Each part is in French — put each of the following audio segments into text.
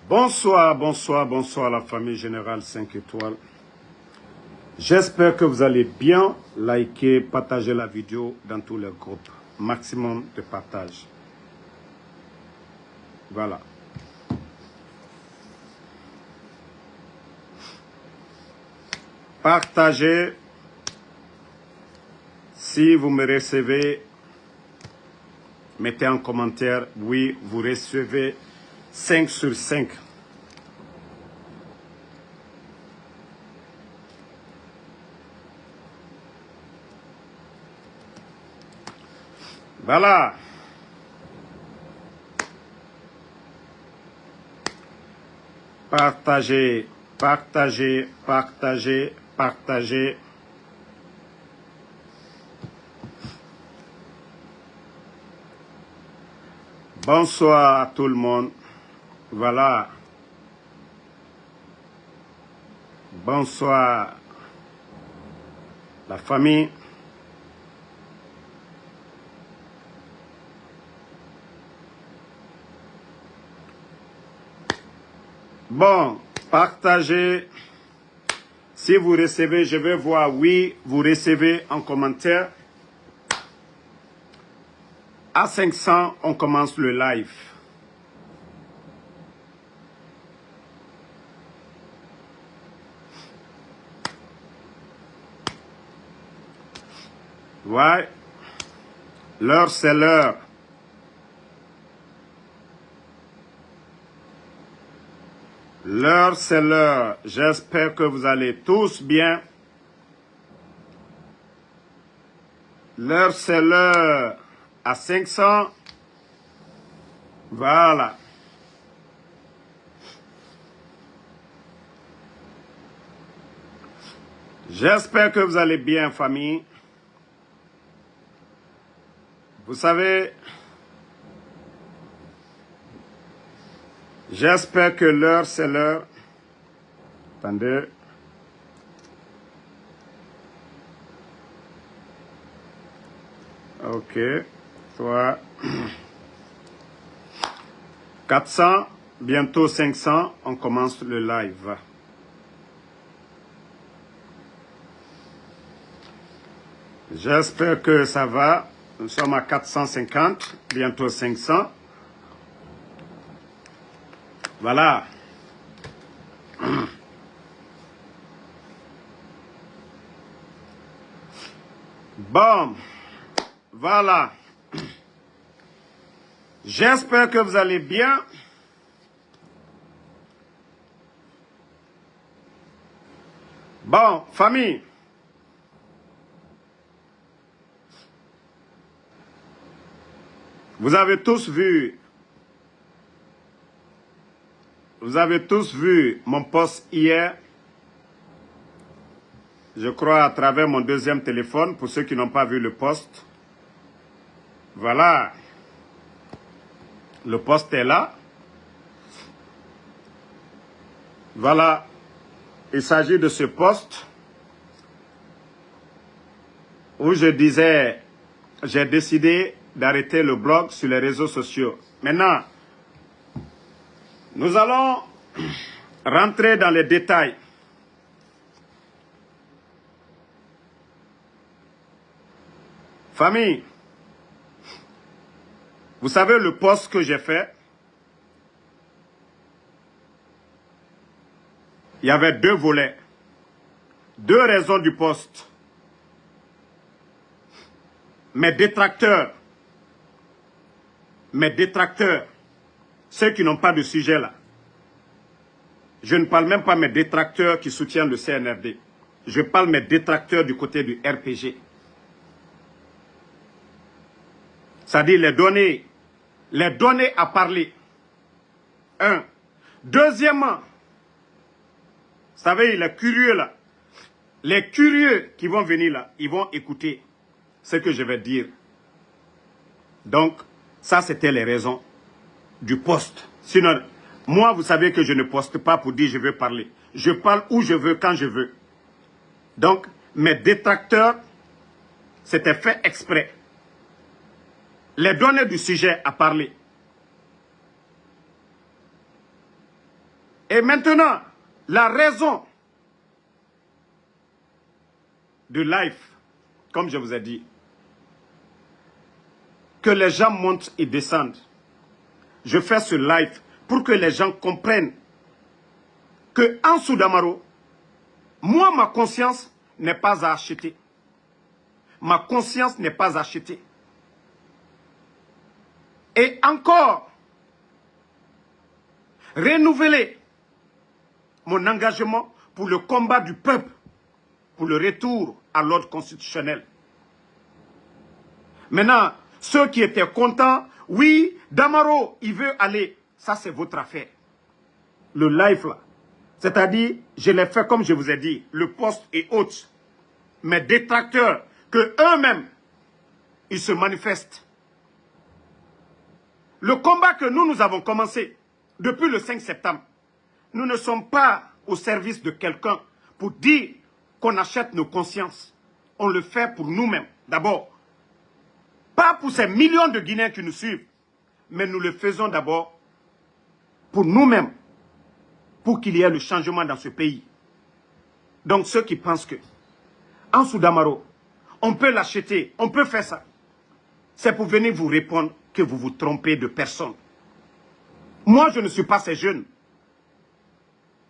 Bonsoir, bonsoir, bonsoir la famille Générale 5 étoiles. J'espère que vous allez bien. Likez, partagez la vidéo dans tous les groupes. Maximum de partage. Voilà. Partagez. Si vous me recevez, mettez en commentaire, oui, vous recevez 5 sur 5. Voilà. Partagez, partagez, partagez, partagez. Bonsoir à tout le monde. Voilà. Bonsoir la famille. Bon, partagez. Si vous recevez, je vais voir oui, vous recevez en commentaire. À 500, on commence le live. Ouais. L'heure, c'est l'heure. L'heure, c'est l'heure. J'espère que vous allez tous bien. L'heure, c'est l'heure. À 500. Voilà. J'espère que vous allez bien, famille. Vous savez, j'espère que l'heure, c'est l'heure. Attendez. Ok. Toi. 400, bientôt 500, on commence le live. J'espère que ça va. Nous sommes à 450, bientôt 500. Voilà. Bon, voilà. J'espère que vous allez bien. Bon, famille. Vous avez tous vu mon post hier. Je crois à travers mon deuxième téléphone, pour ceux qui n'ont pas vu le post. Voilà. Le post est là. Voilà. Il s'agit de ce post où je disais, j'ai décidé d'arrêter le blog sur les réseaux sociaux. Maintenant, nous allons rentrer dans les détails. Famille, vous savez le post que j'ai fait? Il y avait deux volets. Deux raisons du post. Mes détracteurs, ceux qui n'ont pas de sujet là. Je ne parle même pas mes détracteurs qui soutiennent le CNRD. Je parle mes détracteurs du côté du RPG. C'est-à-dire les donner à parler. Un. Deuxièmement, vous savez, les curieux là, les curieux qui vont venir là, ils vont écouter ce que je vais dire. Donc, ça c'était les raisons du poste. Sinon, moi vous savez que je ne poste pas pour dire je veux parler. Je parle où je veux, quand je veux. Donc, mes détracteurs, c'était fait exprès. Les donner du sujet à parler. Et maintenant, la raison de live, comme je vous ai dit, que les gens montent et descendent. Je fais ce live pour que les gens comprennent que Ansou Damaro, moi, ma conscience n'est pas à acheter. Ma conscience n'est pas achetée. Et encore, renouveler mon engagement pour le combat du peuple, pour le retour à l'ordre constitutionnel. Maintenant, ceux qui étaient contents, oui, Damaro, il veut aller. Ça, c'est votre affaire. Le live, là. C'est-à-dire, je l'ai fait comme je vous ai dit, le poste est haute. Mes détracteurs, que eux-mêmes, ils se manifestent. Le combat que nous avons commencé depuis le 5 septembre, nous ne sommes pas au service de quelqu'un pour dire qu'on achète nos consciences. On le fait pour nous-mêmes, d'abord. Pas pour ces millions de Guinéens qui nous suivent, mais nous le faisons d'abord pour nous-mêmes, pour qu'il y ait le changement dans ce pays. Donc ceux qui pensent que Ansou Damaro, on peut l'acheter, on peut faire ça, c'est pour venir vous répondre que vous vous trompez de personne. Moi, je ne suis pas ces jeunes.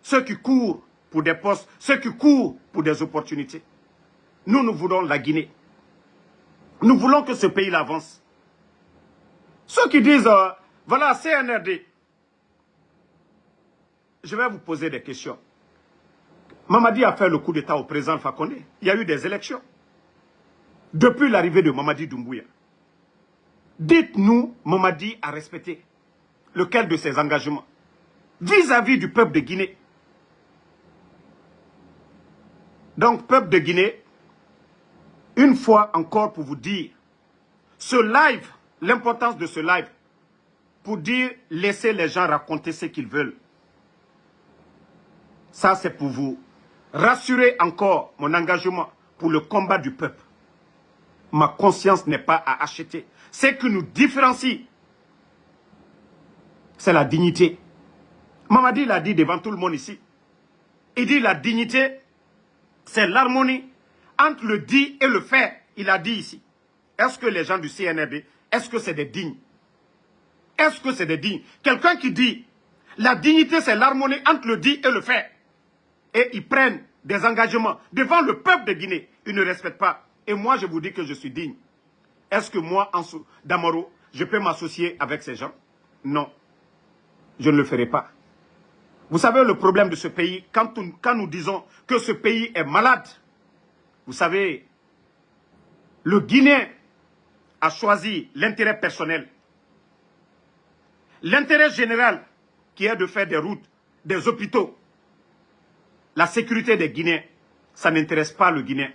Ceux qui courent pour des postes, ceux qui courent pour des opportunités. Nous, nous voulons la Guinée. Nous voulons que ce pays avance. Ceux qui disent, voilà, CNRD, je vais vous poser des questions. Mamadi a fait le coup d'État au président Fakonde. Il y a eu des élections. Depuis l'arrivée de Mamadi Doumbouya. Dites-nous, Mamadi a respecté lequel de ses engagements vis-à-vis du peuple de Guinée. Donc, peuple de Guinée, une fois encore pour vous dire, ce live, l'importance de ce live, pour dire, laissez les gens raconter ce qu'ils veulent. Ça, c'est pour vous rassurer encore mon engagement pour le combat du peuple. Ma conscience n'est pas à acheter. Ce qui nous différencie, c'est la dignité. Mamadi l'a dit devant tout le monde ici. Il dit la dignité, c'est l'harmonie entre le dit et le fait. Il a dit ici. Est-ce que les gens du CNRD, est-ce que c'est des dignes? Est-ce que c'est des dignes? Quelqu'un qui dit, la dignité c'est l'harmonie entre le dit et le fait. Et ils prennent des engagements devant le peuple de Guinée. Ils ne respectent pas. Et moi, je vous dis que je suis digne. Est-ce que moi, Ansou Damaro, je peux m'associer avec ces gens? Non. Je ne le ferai pas. Vous savez le problème de ce pays, quand nous disons que ce pays est malade, vous savez, le Guinéen a choisi l'intérêt personnel. L'intérêt général, qui est de faire des routes, des hôpitaux, la sécurité des Guinéens, ça n'intéresse pas le Guinéen.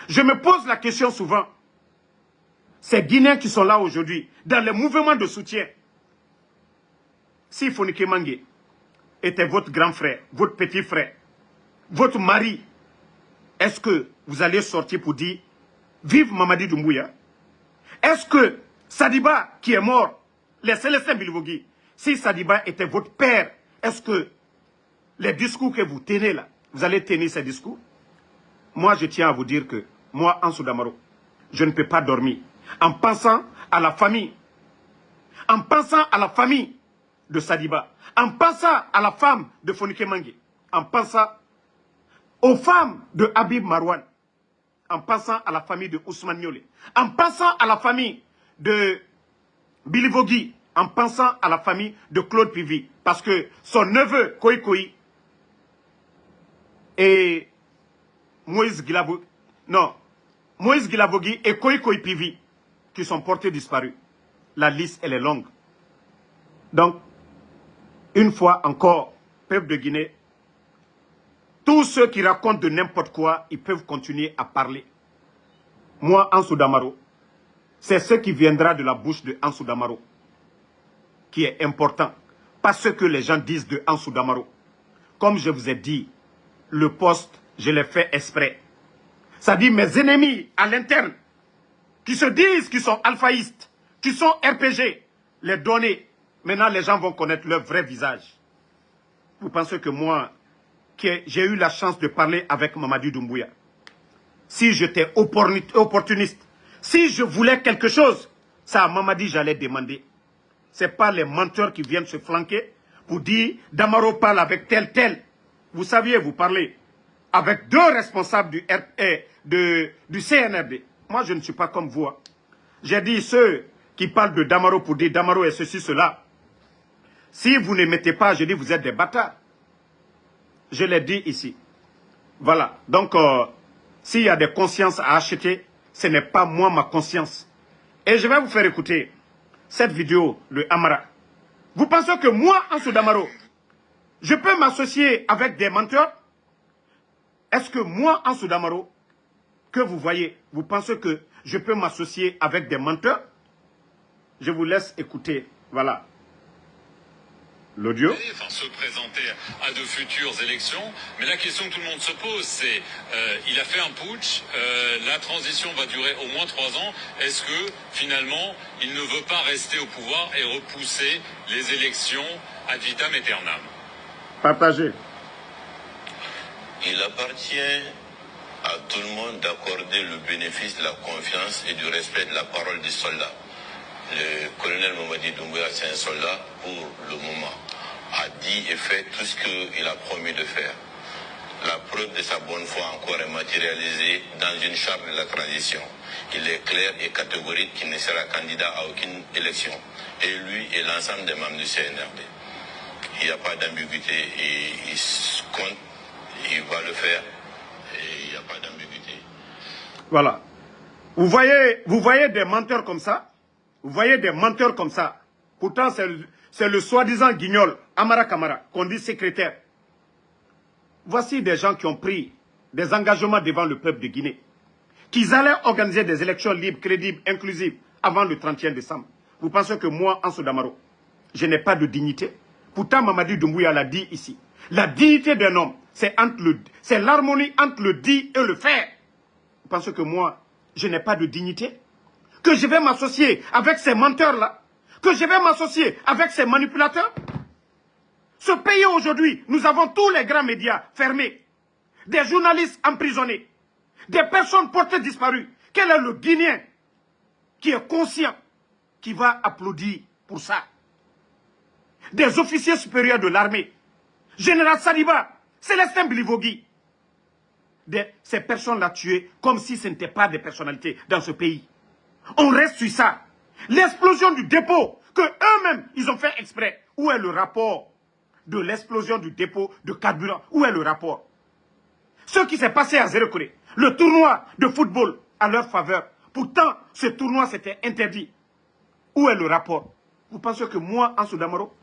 Je me pose la question souvent, ces Guinéens qui sont là aujourd'hui, dans les mouvements de soutien, si Fonike Mangue était votre grand frère, votre petit frère, votre mari, est-ce que vous allez sortir pour dire « Vive Mamadi Doumbouya » Est-ce que Sadiba, qui est mort, les Célestins Bilvogui, si Sadiba était votre père, est-ce que les discours que vous tenez là, vous allez tenir ces discours? Moi, je tiens à vous dire que, moi, Ansou Damaro, je ne peux pas dormir en pensant à la famille, en pensant à la famille de Sadiba, en pensant à la femme de Fonike Mangue, en pensant aux femmes de Habib Marwan, en pensant à la famille de Ousmane Niolé, en pensant à la famille de Bilivogui, en pensant à la famille de Claude Pivi, parce que son neveu Koï et Moïse Guilabogui, non, Moïse Guilabogui et Koï Pivi, qui sont portés disparus. La liste, elle est longue. Donc, une fois encore, peuple de Guinée, tous ceux qui racontent de n'importe quoi, ils peuvent continuer à parler. Moi, Ansou Damaro, c'est ce qui viendra de la bouche de Ansou Damaro qui est important. Pas ce que les gens disent de Ansou Damaro. Comme je vous ai dit, le poste, je l'ai fait exprès. Ça dit mes ennemis à l'interne, qui se disent qu'ils sont alphaïstes, qui sont RPG, les donner. Maintenant, les gens vont connaître leur vrai visage. Vous pensez que moi, j'ai eu la chance de parler avec Mamadi Doumbouya, si j'étais opportuniste, si je voulais quelque chose, ça à Mamadi j'allais demander. Ce n'est pas les menteurs qui viennent se flanquer pour dire Damaro parle avec tel. Vous saviez, vous parlez avec deux responsables du CNRD. Moi, je ne suis pas comme vous. Hein. J'ai dit ceux qui parlent de Damaro pour dire Damaro est ceci, cela. Si vous ne mettez pas, je dis vous êtes des bâtards. Je l'ai dit ici. Voilà. Donc, s'il y a des consciences à acheter, ce n'est pas moi ma conscience. Et je vais vous faire écouter cette vidéo de Amara. Vous pensez que moi, Ansou Damaro, je peux m'associer avec des menteurs? Est-ce que moi, Ansou Damaro, que vous voyez, vous pensez que je peux m'associer avec des menteurs? Je vous laisse écouter. Voilà. L'audio. Enfin, se présenter à de futures élections. Mais la question que tout le monde se pose, c'est il a fait un putsch, la transition va durer au moins 3 ans. Est-ce que finalement, il ne veut pas rester au pouvoir et repousser les élections ad vitam aeternam? Partagez. Il appartient à tout le monde d'accorder le bénéfice de la confiance et du respect de la parole des soldats. Le colonel Mamadi Doumbouya, c'est un soldat pour le moment, a dit et fait tout ce qu'il a promis de faire. La preuve de sa bonne foi encore est matérialisée dans une charte de la transition. Il est clair et catégorique qu'il ne sera candidat à aucune élection. Et lui et l'ensemble des membres du CNRD. Il n'y a pas d'ambiguïté. Il compte, il va le faire. Et il n'y a pas d'ambiguïté. Voilà. Vous voyez des menteurs comme ça? Vous voyez des menteurs comme ça? Pourtant, c'est le soi-disant guignol, Amara Kamara, qu'on dit secrétaire. Voici des gens qui ont pris des engagements devant le peuple de Guinée. Qu'ils allaient organiser des élections libres, crédibles, inclusives, avant le 31 décembre. Vous pensez que moi, Ansou Damaro, je n'ai pas de dignité? Pourtant, Mamadi Doumbouya l'a dit ici. La dignité d'un homme, c'est l'harmonie entre le dit et le faire. Vous pensez que moi, je n'ai pas de dignité? Que je vais m'associer avec ces menteurs-là? Que je vais m'associer avec ces manipulateurs? Ce pays aujourd'hui, nous avons tous les grands médias fermés, des journalistes emprisonnés, des personnes portées disparues. Quel est le Guinéen qui est conscient, qui va applaudir pour ça? Des officiers supérieurs de l'armée, Général Saliba, Célestin Bilivogui, ces personnes-là tuées comme si ce n'étaient pas des personnalités dans ce pays. On reste sur ça. L'explosion du dépôt, que eux-mêmes, ils ont fait exprès. Où est le rapport de l'explosion du dépôt de carburant? Où est le rapport? Ce qui s'est passé à Zérekoré, le tournoi de football à leur faveur. Pourtant, ce tournoi s'était interdit. Où est le rapport? Vous pensez que moi, Ansou Damaro,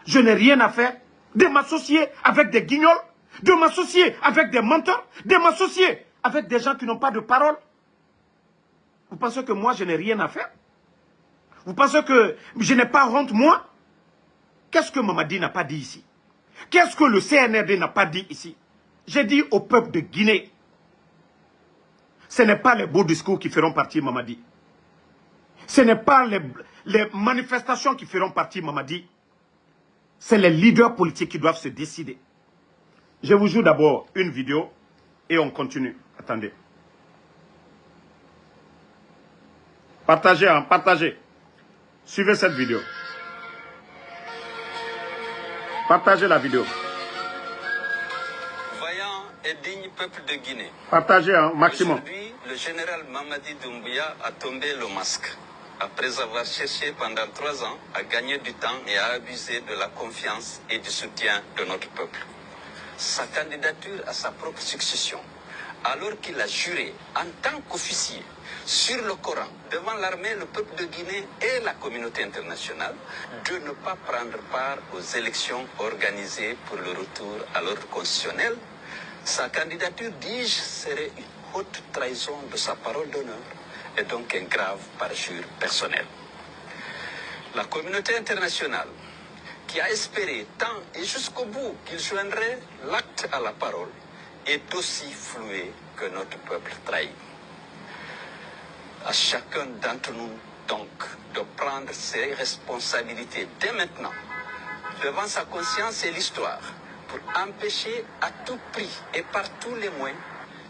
je n'ai rien à faire de m'associer avec des guignols, de m'associer avec des menteurs, de m'associer avec des gens qui n'ont pas de parole? Vous pensez que moi, je n'ai rien à faire? Vous pensez que je n'ai pas honte, moi? Qu'est-ce que Mamadi n'a pas dit ici? Qu'est-ce que le CNRD n'a pas dit ici? J'ai dit au peuple de Guinée, ce n'est pas les beaux discours qui feront partir Mamadi. Ce n'est pas les manifestations qui feront partir Mamadi. C'est les leaders politiques qui doivent se décider. Je vous joue d'abord une vidéo et on continue. Attendez. Partagez, hein, partagez. Suivez cette vidéo. Partagez la vidéo. Vaillant et digne peuple de Guinée. Partagez un maximum. Aujourd'hui, le général Mamadi Doumbouya a tombé le masque. Après avoir cherché pendant 3 ans à gagner du temps et à abuser de la confiance et du soutien de notre peuple. Sa candidature à sa propre succession, alors qu'il a juré en tant qu'officier sur le Coran, devant l'armée, le peuple de Guinée et la communauté internationale, de ne pas prendre part aux élections organisées pour le retour à l'ordre constitutionnel. Sa candidature, dis-je, serait une haute trahison de sa parole d'honneur et donc un grave parjure personnel. La communauté internationale, qui a espéré tant et jusqu'au bout qu'il joindrait l'acte à la parole, est aussi flouée que notre peuple trahi. À chacun d'entre nous, donc, de prendre ses responsabilités dès maintenant, devant sa conscience et l'histoire, pour empêcher à tout prix et par tous les moyens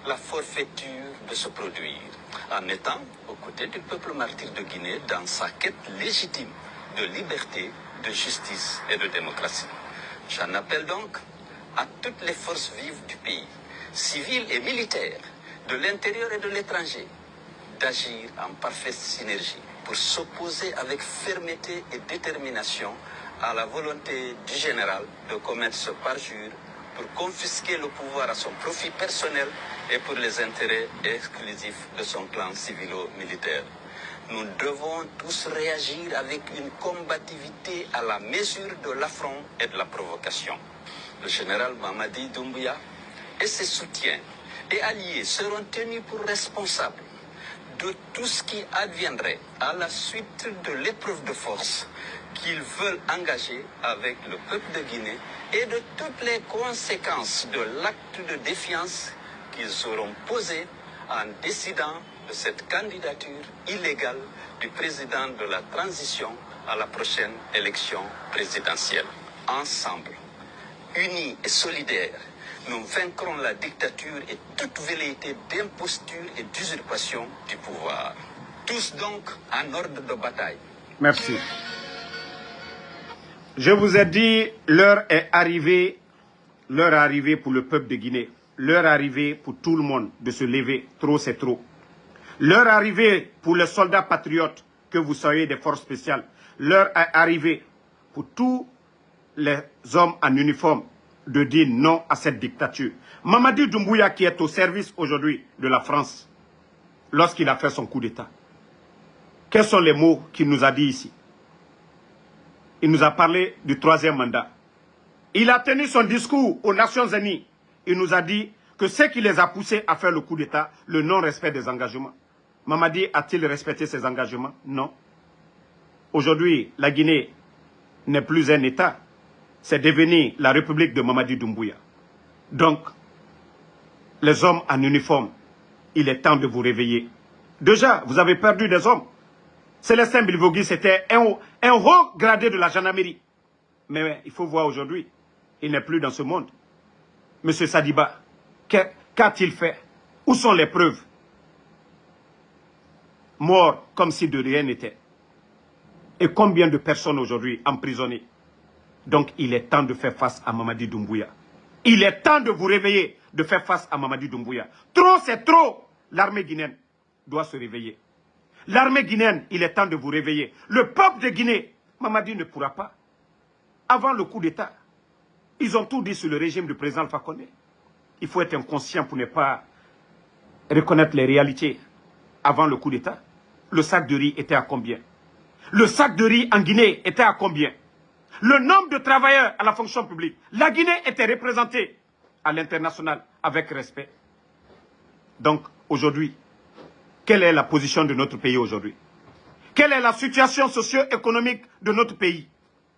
la forfaiture de se produire, en étant aux côtés du peuple martyr de Guinée dans sa quête légitime de liberté, de justice et de démocratie. J'en appelle donc à toutes les forces vives du pays, civiles et militaires, de l'intérieur et de l'étranger, d'agir en parfaite synergie pour s'opposer avec fermeté et détermination à la volonté du général de commettre ce parjure pour confisquer le pouvoir à son profit personnel et pour les intérêts exclusifs de son clan civilo-militaire. Nous devons tous réagir avec une combativité à la mesure de l'affront et de la provocation. Le général Mamadi Doumbouya et ses soutiens et alliés seront tenus pour responsables de tout ce qui adviendrait à la suite de l'épreuve de force qu'ils veulent engager avec le peuple de Guinée et de toutes les conséquences de l'acte de défiance qu'ils auront posé en décidant de cette candidature illégale du président de la transition à la prochaine élection présidentielle. Ensemble, unis et solidaires, nous vaincrons la dictature et toute velléité d'imposture et d'usurpation du pouvoir. Tous donc en ordre de bataille. Merci. Je vous ai dit, l'heure est arrivée pour le peuple de Guinée. L'heure est arrivée pour tout le monde de se lever. Trop, c'est trop. L'heure est arrivée pour les soldats patriotes, que vous soyez des forces spéciales. L'heure est arrivée pour tous les hommes en uniforme de dire non à cette dictature. Mamadi Doumbouya, qui est au service aujourd'hui de la France, lorsqu'il a fait son coup d'État, quels sont les mots qu'il nous a dit ici? Il nous a parlé du 3e mandat. Il a tenu son discours aux Nations Unies. Il nous a dit que ce qui les a poussés à faire le coup d'État, le non-respect des engagements. Mamadi a-t-il respecté ses engagements? Non. Aujourd'hui, la Guinée n'est plus un État. C'est devenu la République de Mamadi Doumbouya. Donc, les hommes en uniforme, il est temps de vous réveiller. Déjà, vous avez perdu des hommes. Célestin Bilvogui, c'était un haut gradé de la gendarmerie. Mais il faut voir aujourd'hui, il n'est plus dans ce monde. Monsieur Sadiba, qu'a-t-il fait? Où sont les preuves? Mort comme si de rien n'était. Et combien de personnes aujourd'hui emprisonnées? Donc il est temps de faire face à Mamadi Doumbouya. Il est temps de vous réveiller, de faire face à Mamadi Doumbouya. Trop, c'est trop. L'armée guinéenne doit se réveiller. L'armée guinéenne, il est temps de vous réveiller. Le peuple de Guinée, Mamadi ne pourra pas. Avant le coup d'État, ils ont tout dit sur le régime du président Alpha Condé. Il faut être inconscient pour ne pas reconnaître les réalités. Avant le coup d'État, le sac de riz était à combien? Le sac de riz en Guinée était à combien? Le nombre de travailleurs à la fonction publique. La Guinée était représentée à l'international avec respect. Donc, aujourd'hui, quelle est la position de notre pays aujourd'hui? Quelle est la situation socio-économique de notre pays?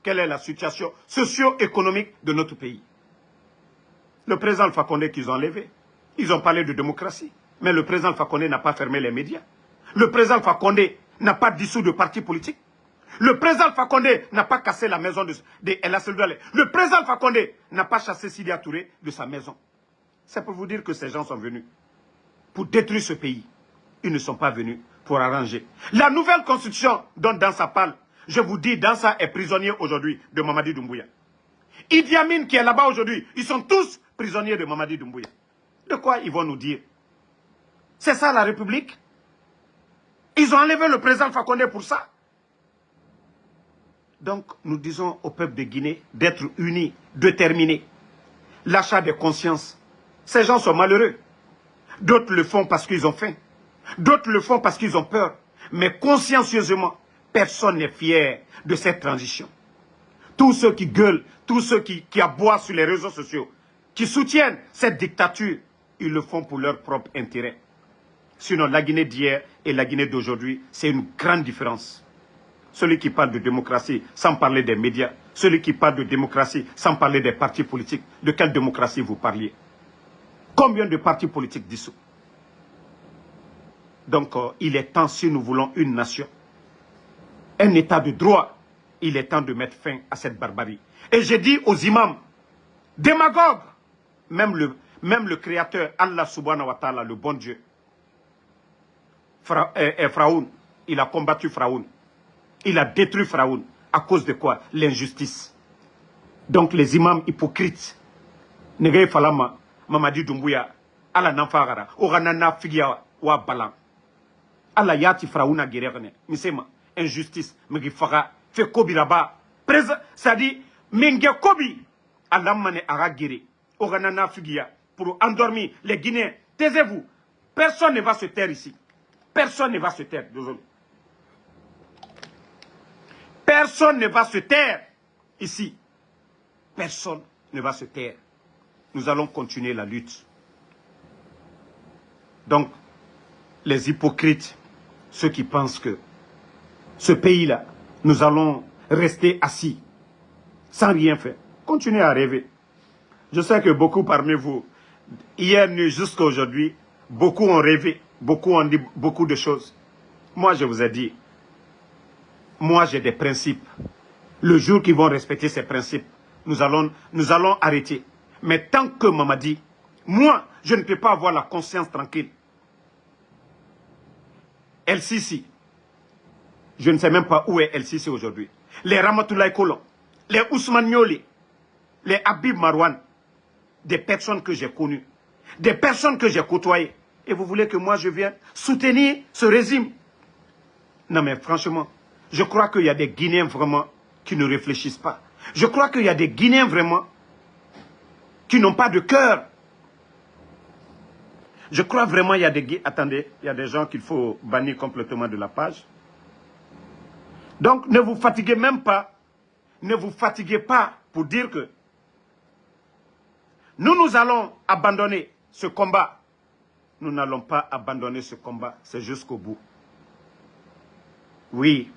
Quelle est la situation socio-économique de notre pays? Le président Alpha Condé qu'ils ont enlevé, ils ont parlé de démocratie. Mais le président Alpha Condé n'a pas fermé les médias. Le président Alpha Condé n'a pas dissous de parti politique. Le président Alpha Condé n'a pas cassé la maison de El Assel Douale. Le président Alpha Condé n'a pas chassé Sidi Touré de sa maison. C'est pour vous dire que ces gens sont venus pour détruire ce pays. Ils ne sont pas venus pour arranger. La nouvelle constitution dont Dansa parle, je vous dis, Dansa est prisonnier aujourd'hui de Mamadi Doumbouya. Idi Amin qui est là-bas aujourd'hui, ils sont tous prisonniers de Mamadi Doumbouya. De quoi ils vont nous dire? C'est ça la République? Ils ont enlevé le président Alpha Condé pour ça? Donc, nous disons au peuple de Guinée d'être unis, déterminés. L'achat des consciences. Ces gens sont malheureux. D'autres le font parce qu'ils ont faim. D'autres le font parce qu'ils ont peur. Mais consciencieusement, personne n'est fier de cette transition. Tous ceux qui gueulent, tous ceux qui aboient sur les réseaux sociaux, qui soutiennent cette dictature, ils le font pour leur propre intérêt. Sinon, la Guinée d'hier et la Guinée d'aujourd'hui, c'est une grande différence. Celui qui parle de démocratie sans parler des médias, celui qui parle de démocratie sans parler des partis politiques, de quelle démocratie vous parliez? Combien de partis politiques dissous? Donc, il est temps, si nous voulons une nation, un état de droit, il est temps de mettre fin à cette barbarie. Et j'ai dit aux imams, Démagogue. Même le créateur, Allah subhanahu wa ta'ala, le bon Dieu. Pharaon, il a combattu Pharaon. Il a détruit Pharaon. À cause de quoi? L'injustice. Donc les imams hypocrites. Negay falama, Mamadi Doumbouya, ala nanfagara, oranana figia wa balan. Ala yati Pharaon a guerre, misema, injustice, megi faga, fait kobiraba. C'est-à-dire, menge kobi, ala mane ara guerre, oranana figia, pour endormir les Guinéens. Taisez-vous. Personne ne va se taire ici. Personne ne va se taire. Désolé. Personne ne va se taire ici. Personne ne va se taire. Nous allons continuer la lutte. Donc, les hypocrites, ceux qui pensent que ce pays-là, nous allons rester assis, sans rien faire, continuez à rêver. Je sais que beaucoup parmi vous, hier nuit jusqu'à aujourd'hui, beaucoup ont rêvé, beaucoup ont dit beaucoup de choses. Moi, je vous ai dit, moi j'ai des principes. Le jour qu'ils vont respecter ces principes, nous allons arrêter. Mais tant que Mamadi, moi, je ne peux pas avoir la conscience tranquille. El Sisi, je ne sais même pas où est El Sisi aujourd'hui. Les Ramatoulaye Kolon, les Ousmane Nyoli, les Habib Marwan, des personnes que j'ai connues, des personnes que j'ai côtoyées. Et vous voulez que moi je vienne soutenir ce régime? Non mais franchement, je crois qu'il y a des Guinéens vraiment qui ne réfléchissent pas. Je crois qu'il y a des Guinéens vraiment qui n'ont pas de cœur. Je crois vraiment qu'il y a des... Attendez, il y a des gens qu'il faut bannir complètement de la page. Donc ne vous fatiguez même pas. Ne vous fatiguez pas pour dire que nous allons abandonner ce combat. Nous n'allons pas abandonner ce combat. C'est jusqu'au bout. Oui.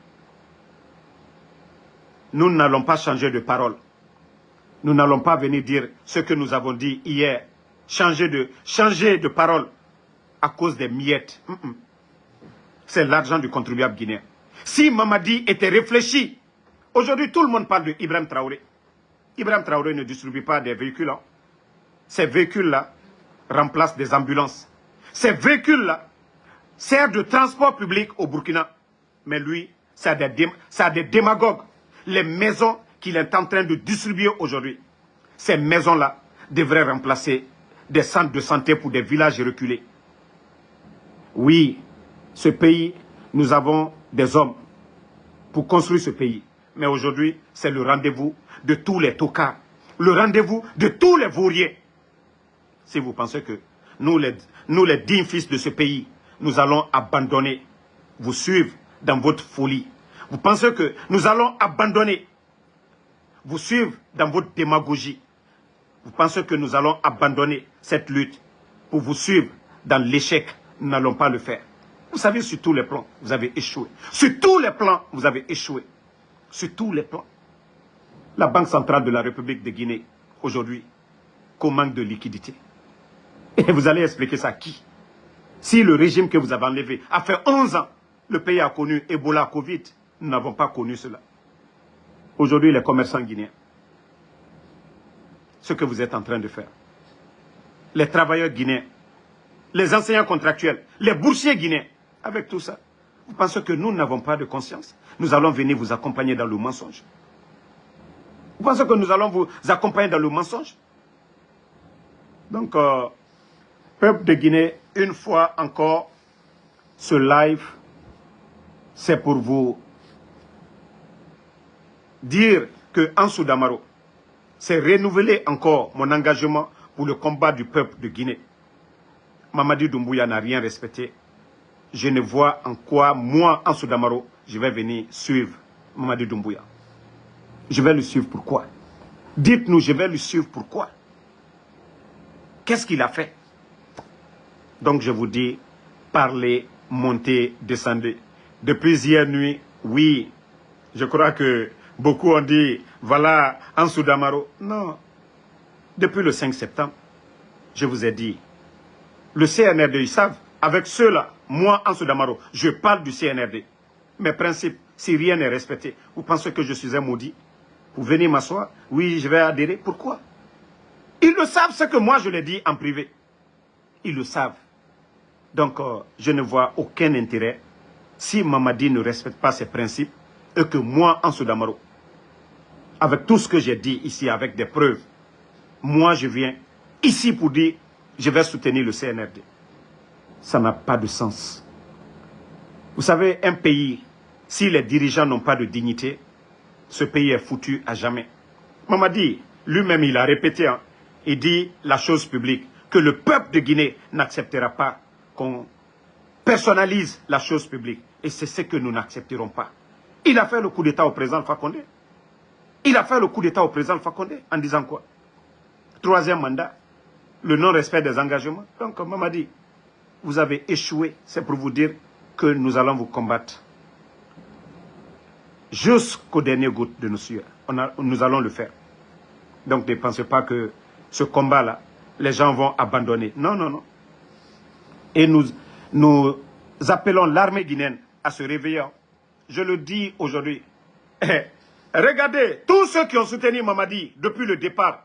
Nous n'allons pas changer de parole. Nous n'allons pas venir dire ce que nous avons dit hier. Changer de parole à cause des miettes. C'est l'argent du contribuable guinéen. Si Mamadi était réfléchi, aujourd'hui tout le monde parle de Ibrahim Traoré. Ibrahim Traoré ne distribue pas des véhicules. Hein. Ces véhicules-là remplacent des ambulances. Ces véhicules-là servent de transport public au Burkina. Mais lui, ça a des démagogues. Les maisons qu'il est en train de distribuer aujourd'hui, ces maisons-là devraient remplacer des centres de santé pour des villages reculés. Oui, ce pays, nous avons des hommes pour construire ce pays. Mais aujourd'hui, c'est le rendez-vous de tous les tocards, le rendez-vous de tous les vauriers. Si vous pensez que nous les dignes fils de ce pays, nous allons abandonner, vous suivre dans votre folie. Vous pensez que nous allons abandonner, vous suivre dans votre démagogie. Vous pensez que nous allons abandonner cette lutte pour vous suivre dans l'échec. Nous n'allons pas le faire. Vous savez, sur tous les plans, vous avez échoué. Sur tous les plans, vous avez échoué. Sur tous les plans. La Banque centrale de la République de Guinée, aujourd'hui, qu'au manque de liquidité. Et vous allez expliquer ça à qui? Si le régime que vous avez enlevé a fait 11 ans, le pays a connu Ebola, Covid, nous n'avons pas connu cela. Aujourd'hui, les commerçants guinéens, ce que vous êtes en train de faire, les travailleurs guinéens, les enseignants contractuels, les boursiers guinéens, avec tout ça, vous pensez que nous n'avons pas de conscience? Nous allons venir vous accompagner dans le mensonge. Vous pensez que nous allons vous accompagner dans le mensonge? Donc, peuple de Guinée, une fois encore, ce live, c'est pour vous dire que Ansou Damaro, c'est renouveler encore mon engagement pour le combat du peuple de Guinée. Mamadi Doumbouya n'a rien respecté. Je ne vois en quoi, moi, Ansou Damaro, je vais venir suivre Mamadi Doumbouya. Je vais le suivre pourquoi? Dites-nous, je vais le suivre pourquoi? Qu'est-ce qu'il a fait? Donc je vous dis, parlez, montez, descendez. Depuis hier nuit, oui, je crois que beaucoup ont dit, voilà, Ansou Damaro. Non. Depuis le 5 septembre, je vous ai dit, le CNRD, ils savent, avec ceux-là, moi, Ansou Damaro, je parle du CNRD. Mes principes, si rien n'est respecté, vous pensez que je suis un maudit? Vous venez m'asseoir? Oui, je vais adhérer. Pourquoi? Ils le savent, ce que moi je l'ai dit en privé. Ils le savent. Donc, je ne vois aucun intérêt si Mamadi ne respecte pas ses principes et que moi, Ansou Damaro, avec tout ce que j'ai dit ici, avec des preuves, moi je viens ici pour dire je vais soutenir le CNRD. Ça n'a pas de sens. Vous savez, un pays, si les dirigeants n'ont pas de dignité, ce pays est foutu à jamais. Mamadi, lui-même, il a répété, hein, il dit la chose publique, que le peuple de Guinée n'acceptera pas qu'on personnalise la chose publique. Et c'est ce que nous n'accepterons pas. Il a fait le coup d'État au président Alpha Condé. Il a fait le coup d'État au président Alpha Condé en disant quoi? 3e mandat, le non-respect des engagements. Donc, Mamadi, vous avez échoué. C'est pour vous dire que nous allons vous combattre. Jusqu'au dernier goutte de nos sueurs. Nous allons le faire. Donc ne pensez pas que ce combat-là, les gens vont abandonner. Non, non, non. Et nous appelons l'armée guinéenne à se réveiller. Je le dis aujourd'hui. Regardez, tous ceux qui ont soutenu Mamadi depuis le départ.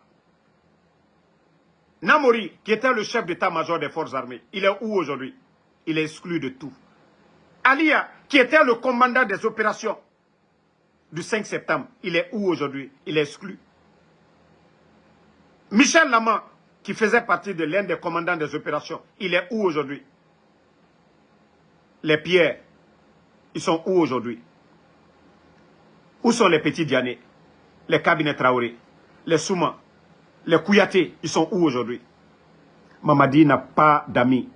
Namori, qui était le chef d'état-major des forces armées, il est où aujourd'hui? Il est exclu de tout. Alia, qui était le commandant des opérations du 5 septembre, il est où aujourd'hui? Il est exclu. Michel Lama, qui faisait partie de l'un des commandants des opérations, il est où aujourd'hui? Les Pierres, ils sont où aujourd'hui? Où sont les petits Diané, les cabinets Traoré, les Souma, les Kouyaté, ils sont où aujourd'hui? Mamadi n'a pas d'amis.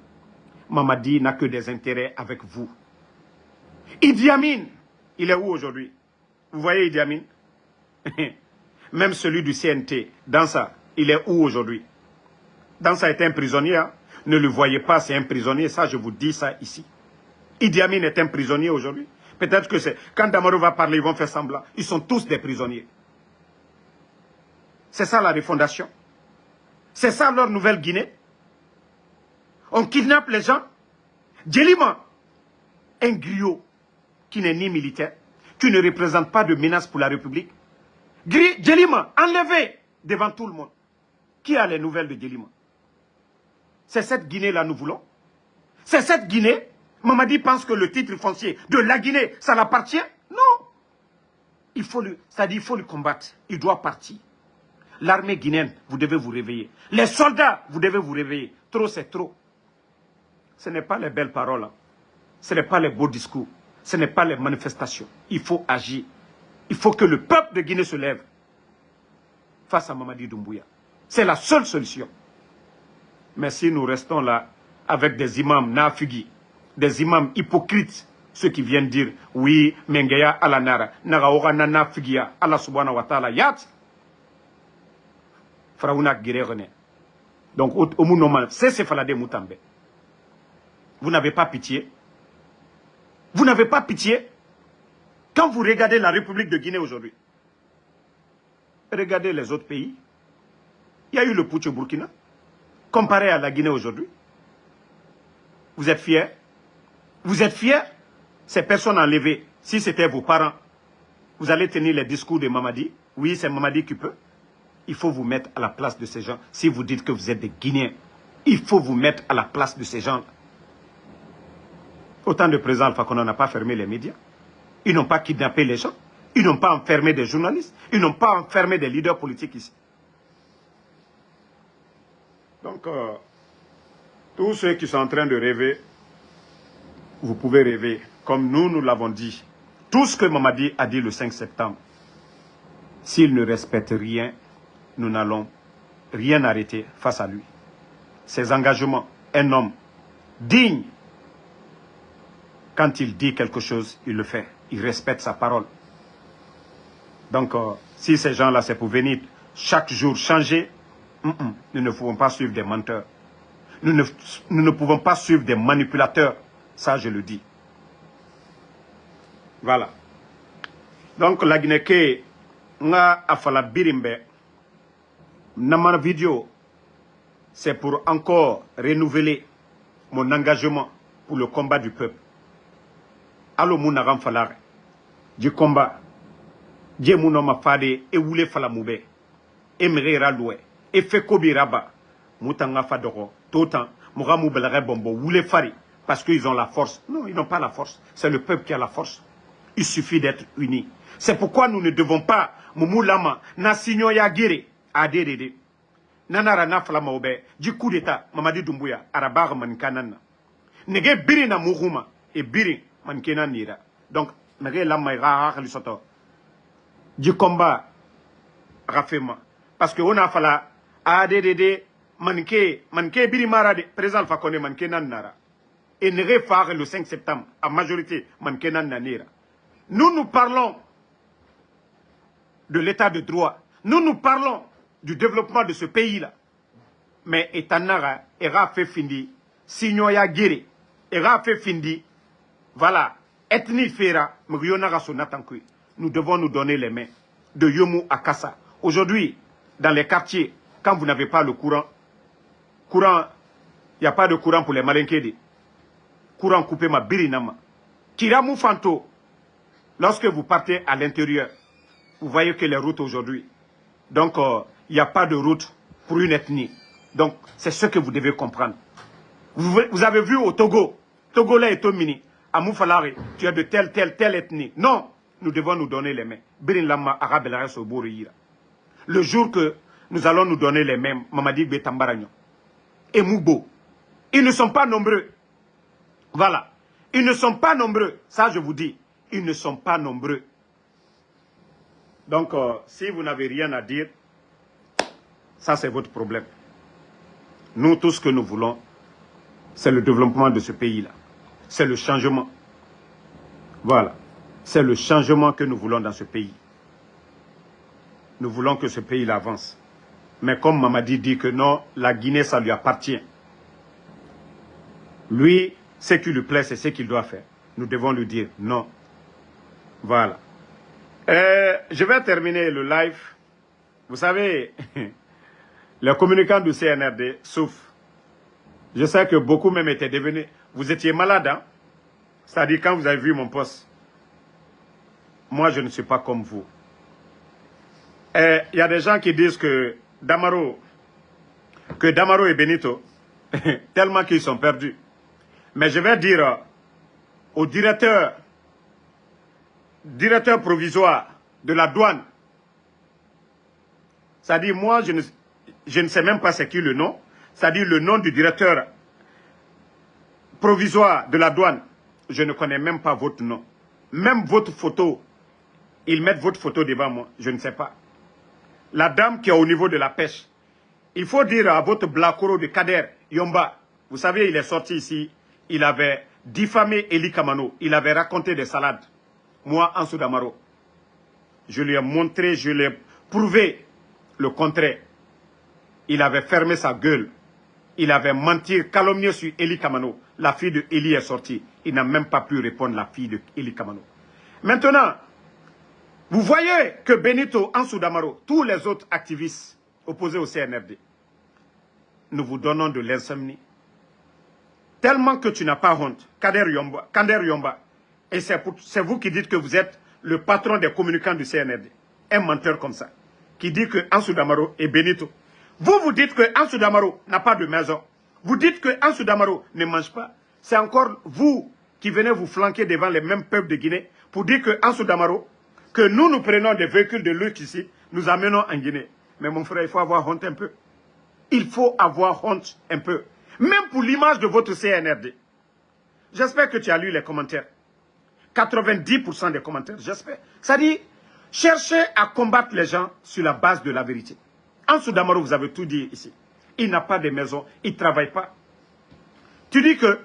Mamadi n'a que des intérêts avec vous. Idi Amin, il est où aujourd'hui? Vous voyez Idi Amin? Même celui du CNT, Dansa, il est où aujourd'hui? Dansa est un prisonnier, hein? Ne le voyez pas, c'est un prisonnier, ça je vous dis ça ici. Idi Amin est un prisonnier aujourd'hui. Peut-être que c'est... Quand Damaro va parler, ils vont faire semblant. Ils sont tous des prisonniers. C'est ça la refondation. C'est ça leur nouvelle Guinée. On kidnappe les gens. Djelima, un griot qui n'est ni militaire, qui ne représente pas de menace pour la République. Djelima, enlevé devant tout le monde. Qui a les nouvelles de Djelima? C'est cette Guinée-là nous voulons. C'est cette Guinée. Mamadi pense que le titre foncier de la Guinée, ça l'appartient. Non. Il faut le combattre. Il doit partir. L'armée guinéenne, vous devez vous réveiller. Les soldats, vous devez vous réveiller. Trop, c'est trop. Ce n'est pas les belles paroles. Hein. Ce n'est pas les beaux discours. Ce n'est pas les manifestations. Il faut agir. Il faut que le peuple de Guinée se lève face à Mamadi Doumbouya. C'est la seule solution. Mais si nous restons là avec des imams nafigi, des imams hypocrites, ceux qui viennent dire oui, Mengeya Alanara, Nagaoga Nanafigia, Allah subhanahu wa ta'ala, Yat, Fraouna Guéré. Donc, au moment, c'est Falade Moutambe. Vous n'avez pas pitié. Vous n'avez pas pitié. Quand vous regardez la République de Guinée aujourd'hui, regardez les autres pays. Il y a eu le putsch au Burkina, comparé à la Guinée aujourd'hui. Vous êtes fiers? Vous êtes fiers? Ces personnes enlevées, si c'était vos parents, vous allez tenir les discours de Mamadi. Oui, c'est Mamadi qui peut. Il faut vous mettre à la place de ces gens. Si vous dites que vous êtes des Guinéens, il faut vous mettre à la place de ces gens. Autant de présidents Alpha Condé n'a pas fermé les médias. Ils n'ont pas kidnappé les gens. Ils n'ont pas enfermé des journalistes. Ils n'ont pas enfermé des leaders politiques ici. Donc, tous ceux qui sont en train de rêver, vous pouvez rêver. Comme nous l'avons dit. Tout ce que Mamadi a dit le 5 septembre, s'il ne respecte rien, nous n'allons rien arrêter face à lui. Ses engagements, un homme digne, quand il dit quelque chose, il le fait. Il respecte sa parole. Donc, si ces gens-là, c'est pour venir chaque jour changer, nous ne pouvons pas suivre des menteurs. Nous ne pouvons pas suivre des manipulateurs. Ça, je le dis. Voilà. Donc, la Guinée, nga afala birimbe, Namana vidéo, c'est pour encore renouveler mon engagement pour le combat du peuple. Allo mounaram falare, du combat, Dieu mounoma fade et voulait falamoube, et mrera loué, et fait Kobiraba. Moutanga Fadoro, Totan, Moramou Belare Bombo, Woulé Fari, parce qu'ils ont la force. Non, ils n'ont pas la force. C'est le peuple qui a la force. Il suffit d'être unis. C'est pourquoi nous ne devons pas, Moumou Lama, Nasigno Yagiri, Adede, Nanara Naflama Obe, du coup d'État, Mamadi Doumbouya, Arabar Mankanana. Nege Biri na Mourouma, et Biri Mankena Nira. Donc, Nege Lama Ira Halisoto. Du combat, Rafema. Parce que on a fallu ADDD, Manke Biri Marade, président Alpha Condé, Mankena Nara. Et Nege Fare le 5 septembre, à majorité, Mankena Nanira. Nous parlons de l'état de droit. Nous parlons du développement de ce pays-là. Mais Etanara, Era fait findi, Signoya Giri, Era fait findi, voilà, ethnie Fera, Mrionara Sonatankui. Nous devons nous donner les mains, de Yomu à Kassa. Aujourd'hui, dans les quartiers, quand vous n'avez pas le courant, il n'y a pas de courant pour les Malenkedi. Courant coupé ma birinama. Kiramu Fanto, lorsque vous partez à l'intérieur, vous voyez que les routes aujourd'hui, donc il n'y a pas de route pour une ethnie. Donc c'est ce que vous devez comprendre. Vous avez vu au Togo, Togolais et Tomini, à Moufalari, tu as de telle ethnie. Non, nous devons nous donner les mains. Le jour que nous allons nous donner les mains, Mamadi Betambaragno et Moubo, ils ne sont pas nombreux. Voilà. Ils ne sont pas nombreux. Ça, je vous dis, ils ne sont pas nombreux. Donc, si vous n'avez rien à dire, ça, c'est votre problème. Nous, tout ce que nous voulons, c'est le développement de ce pays-là. C'est le changement. Voilà. C'est le changement que nous voulons dans ce pays. Nous voulons que ce pays avance. Mais comme Mamadi dit que non, la Guinée, ça lui appartient. Lui, ce qui lui plaît, c'est ce qu'il doit faire. Nous devons lui dire non. Voilà. Je vais terminer le live. Vous savez, les communicants du CNRD souffrent. Je sais que beaucoup même étaient devenus... Vous étiez malade, hein? C'est-à-dire quand vous avez vu mon poste. Moi, je ne suis pas comme vous. Il y a des gens qui disent que Damaro et Benito, tellement qu'ils sont perdus. Mais je vais dire au directeur provisoire de la douane, c'est-à-dire moi, je ne sais même pas c'est qui le nom, c'est-à-dire le nom du directeur provisoire de la douane, je ne connais même pas votre nom. Même votre photo, ils mettent votre photo devant moi, je ne sais pas. La dame qui est au niveau de la pêche, il faut dire à votre Blakoro de Kader Yomba, vous savez, il est sorti ici, il avait diffamé Eli Kamano, il avait raconté des salades. Moi, Ansou Damaro, je lui ai montré, je lui ai prouvé le contraire. Il avait fermé sa gueule. Il avait menti, calomnié sur Eli Kamano. La fille de Eli est sortie. Il n'a même pas pu répondre, la fille de Eli Kamano. Maintenant, vous voyez que Benito, Ansou Damaro, tous les autres activistes opposés au CNRD, nous vous donnons de l'insomnie. Tellement que tu n'as pas honte. Kader Yomba. Et c'est vous qui dites que vous êtes le patron des communicants du CNRD. Un menteur comme ça. Qui dit que Ansou Damaro et Benito. Vous dites que Ansou Damaro n'a pas de maison. Vous dites que Ansou Damaro ne mange pas. C'est encore vous qui venez vous flanquer devant les mêmes peuples de Guinée pour dire que Ansou Damaro, que nous prenons des véhicules de luxe ici, nous amenons en Guinée. Mais mon frère, il faut avoir honte un peu. Il faut avoir honte un peu. Même pour l'image de votre CNRD. J'espère que tu as lu les commentaires. 90% des commentaires, j'espère. Ça dit, cherchez à combattre les gens sur la base de la vérité. Ansou Damaro, vous avez tout dit ici. Il n'a pas de maison, il ne travaille pas. Tu dis que,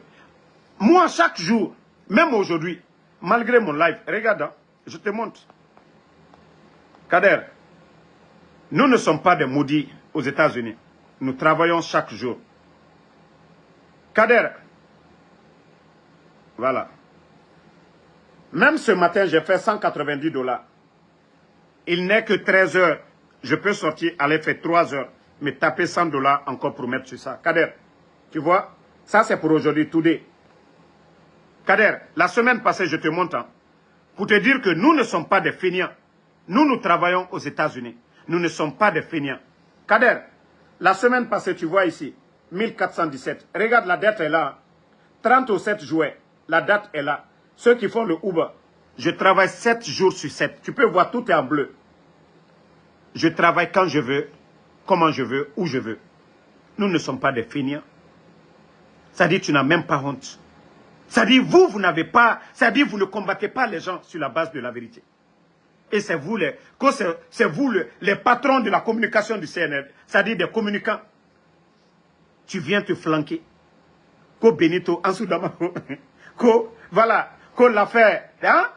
moi, chaque jour, même aujourd'hui, malgré mon live, regarde, hein, je te montre. Kader, nous ne sommes pas des maudits aux États-Unis. Nous travaillons chaque jour. Kader, voilà. Même ce matin, j'ai fait $190. Il n'est que 13 heures. Je peux sortir, aller faire 3 heures, mais taper $100 encore pour mettre sur ça. Kader, tu vois, ça c'est pour aujourd'hui, today. Kader, la semaine passée, je te montre, hein, pour te dire que nous ne sommes pas des feignants. Nous travaillons aux États-Unis. Nous ne sommes pas des feignants. Kader, La semaine passée, tu vois ici, 1417. Regarde, la date est là. 30 au 7 juillet, la date est là. Ceux qui font le Uber, je travaille 7 jours sur 7. Tu peux voir, tout est en bleu. Je travaille quand je veux, comment je veux, où je veux. Nous ne sommes pas des feignants. Ça dit, tu n'as même pas honte. Ça dit, vous n'avez pas, ça dit, vous ne combattez pas les gens sur la base de la vérité. Et c'est vous les patrons de la communication du CNR, ça dit des communicants. Tu viens te flanquer. Ko Benito, Ansou Damaro, voilà, ko l'affaire, hein?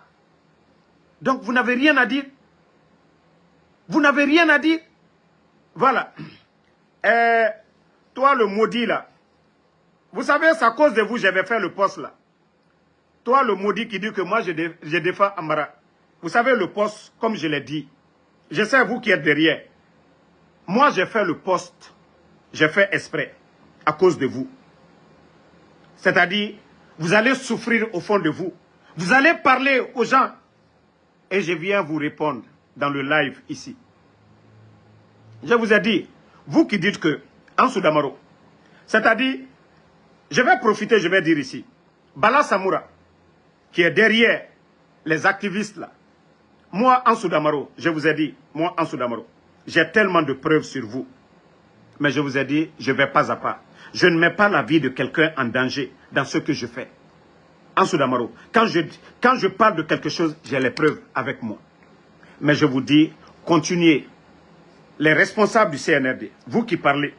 Donc vous n'avez rien à dire. Vous n'avez rien à dire. Voilà. Toi le maudit là, vous savez, c'est à cause de vous je vais faire le poste là. Toi le maudit qui dit que moi je défends Amara. Vous savez le poste, comme je l'ai dit, je sais vous qui êtes derrière. Moi j'ai fait le poste, j'ai fait exprès, à cause de vous. C'est-à-dire, vous allez souffrir au fond de vous. Vous allez parler aux gens. Et je viens vous répondre dans le live ici. Je vous ai dit, vous qui dites que, Ansou Damaro, c'est-à-dire, je vais profiter, je vais dire ici, Bala Samoura, qui est derrière les activistes là, moi, Ansou Damaro, je vous ai dit, moi, Ansou Damaro, j'ai tellement de preuves sur vous. Mais je vous ai dit, je vais pas à pas. Je ne mets pas la vie de quelqu'un en danger dans ce que je fais. Ansou Damaro, quand je parle de quelque chose, j'ai les preuves avec moi. Mais je vous dis, continuez. Les responsables du CNRD, vous qui parlez,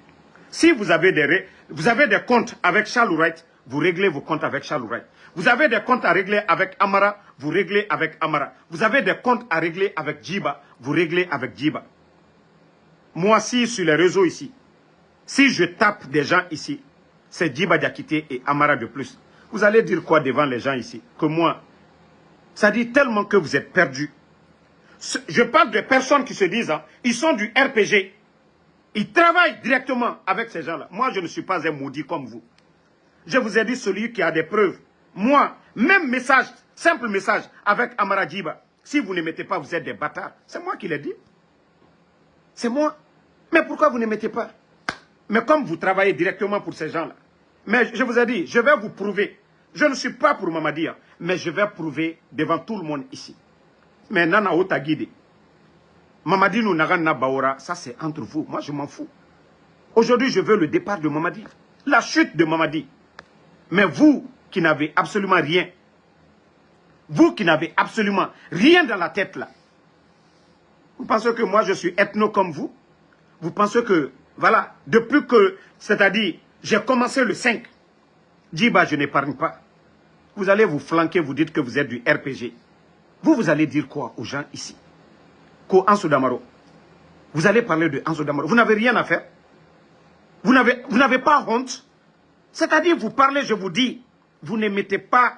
si vous avez des comptes avec Charles Wright, vous réglez vos comptes avec Charles Wright. Vous avez des comptes à régler avec Amara, vous réglez avec Amara. Vous avez des comptes à régler avec Djiba, vous réglez avec Djiba. Moi, si sur les réseaux ici, si je tape des gens ici, c'est Djiba Diakité et Amara de plus. Vous allez dire quoi devant les gens ici? Que moi, ça dit tellement que vous êtes perdus. Je parle de personnes qui se disent, hein, ils sont du RPG. Ils travaillent directement avec ces gens-là. Moi, je ne suis pas un maudit comme vous. Je vous ai dit celui qui a des preuves. Moi, même message, simple message avec Amara Djiba. Si vous ne mettez pas, vous êtes des bâtards. C'est moi qui l'ai dit. C'est moi. Mais pourquoi vous ne mettez pas? Mais comme vous travaillez directement pour ces gens-là. Mais je vous ai dit, je vais vous prouver. Je ne suis pas pour Mamadi, hein, mais je vais prouver devant tout le monde ici. Mais Nana Otagide, Mamadi nous Nagana Baora, ça c'est entre vous. Moi je m'en fous. Aujourd'hui je veux le départ de Mamadi. La chute de Mamadi. Mais vous qui n'avez absolument rien. Vous qui n'avez absolument rien dans la tête là. Vous pensez que moi je suis ethno comme vous? Vous pensez que, voilà, depuis que, c'est-à-dire, j'ai commencé le 5, Djiba, je n'épargne pas. Vous allez vous flanquer, vous dites que vous êtes du RPG. Vous allez dire quoi aux gens ici? Qu'au Ansou Damaro. Vous allez parler de Ansou Damaro. Vous n'avez rien à faire. Vous n'avez pas honte. C'est-à-dire, vous parlez, je vous dis, vous ne mettez pas,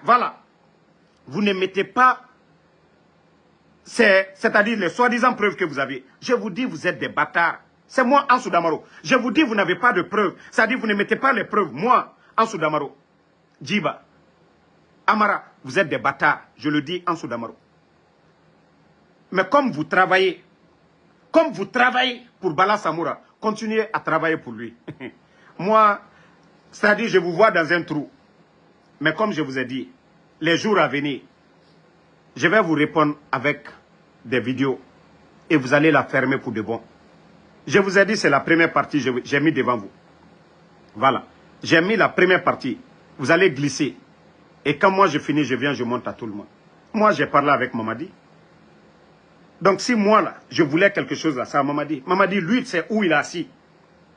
voilà. Vous ne mettez pas, c'est-à-dire les soi-disant preuves que vous avez. Je vous dis, vous êtes des bâtards. C'est moi, Ansou Damaro. Je vous dis, vous n'avez pas de preuves. C'est-à-dire, vous ne mettez pas les preuves. Moi, Ansou Damaro, Djiba, Amara, vous êtes des bâtards. Je le dis, Ansou Damaro. Mais comme vous travaillez pour Bala Samoura, continuez à travailler pour lui. Moi, c'est-à-dire, je vous vois dans un trou. Mais comme je vous ai dit, les jours à venir, je vais vous répondre avec des vidéos. Et vous allez la fermer pour de bon. Je vous ai dit, c'est la première partie, j'ai mis devant vous. Voilà. J'ai mis la première partie. Vous allez glisser. Et quand moi je finis, je viens, je monte à tout le monde. Moi, j'ai parlé avec Mamadi. Donc si moi, là, je voulais quelque chose là, c'est à Mamadi. Mamadi, lui, c'est où il est assis.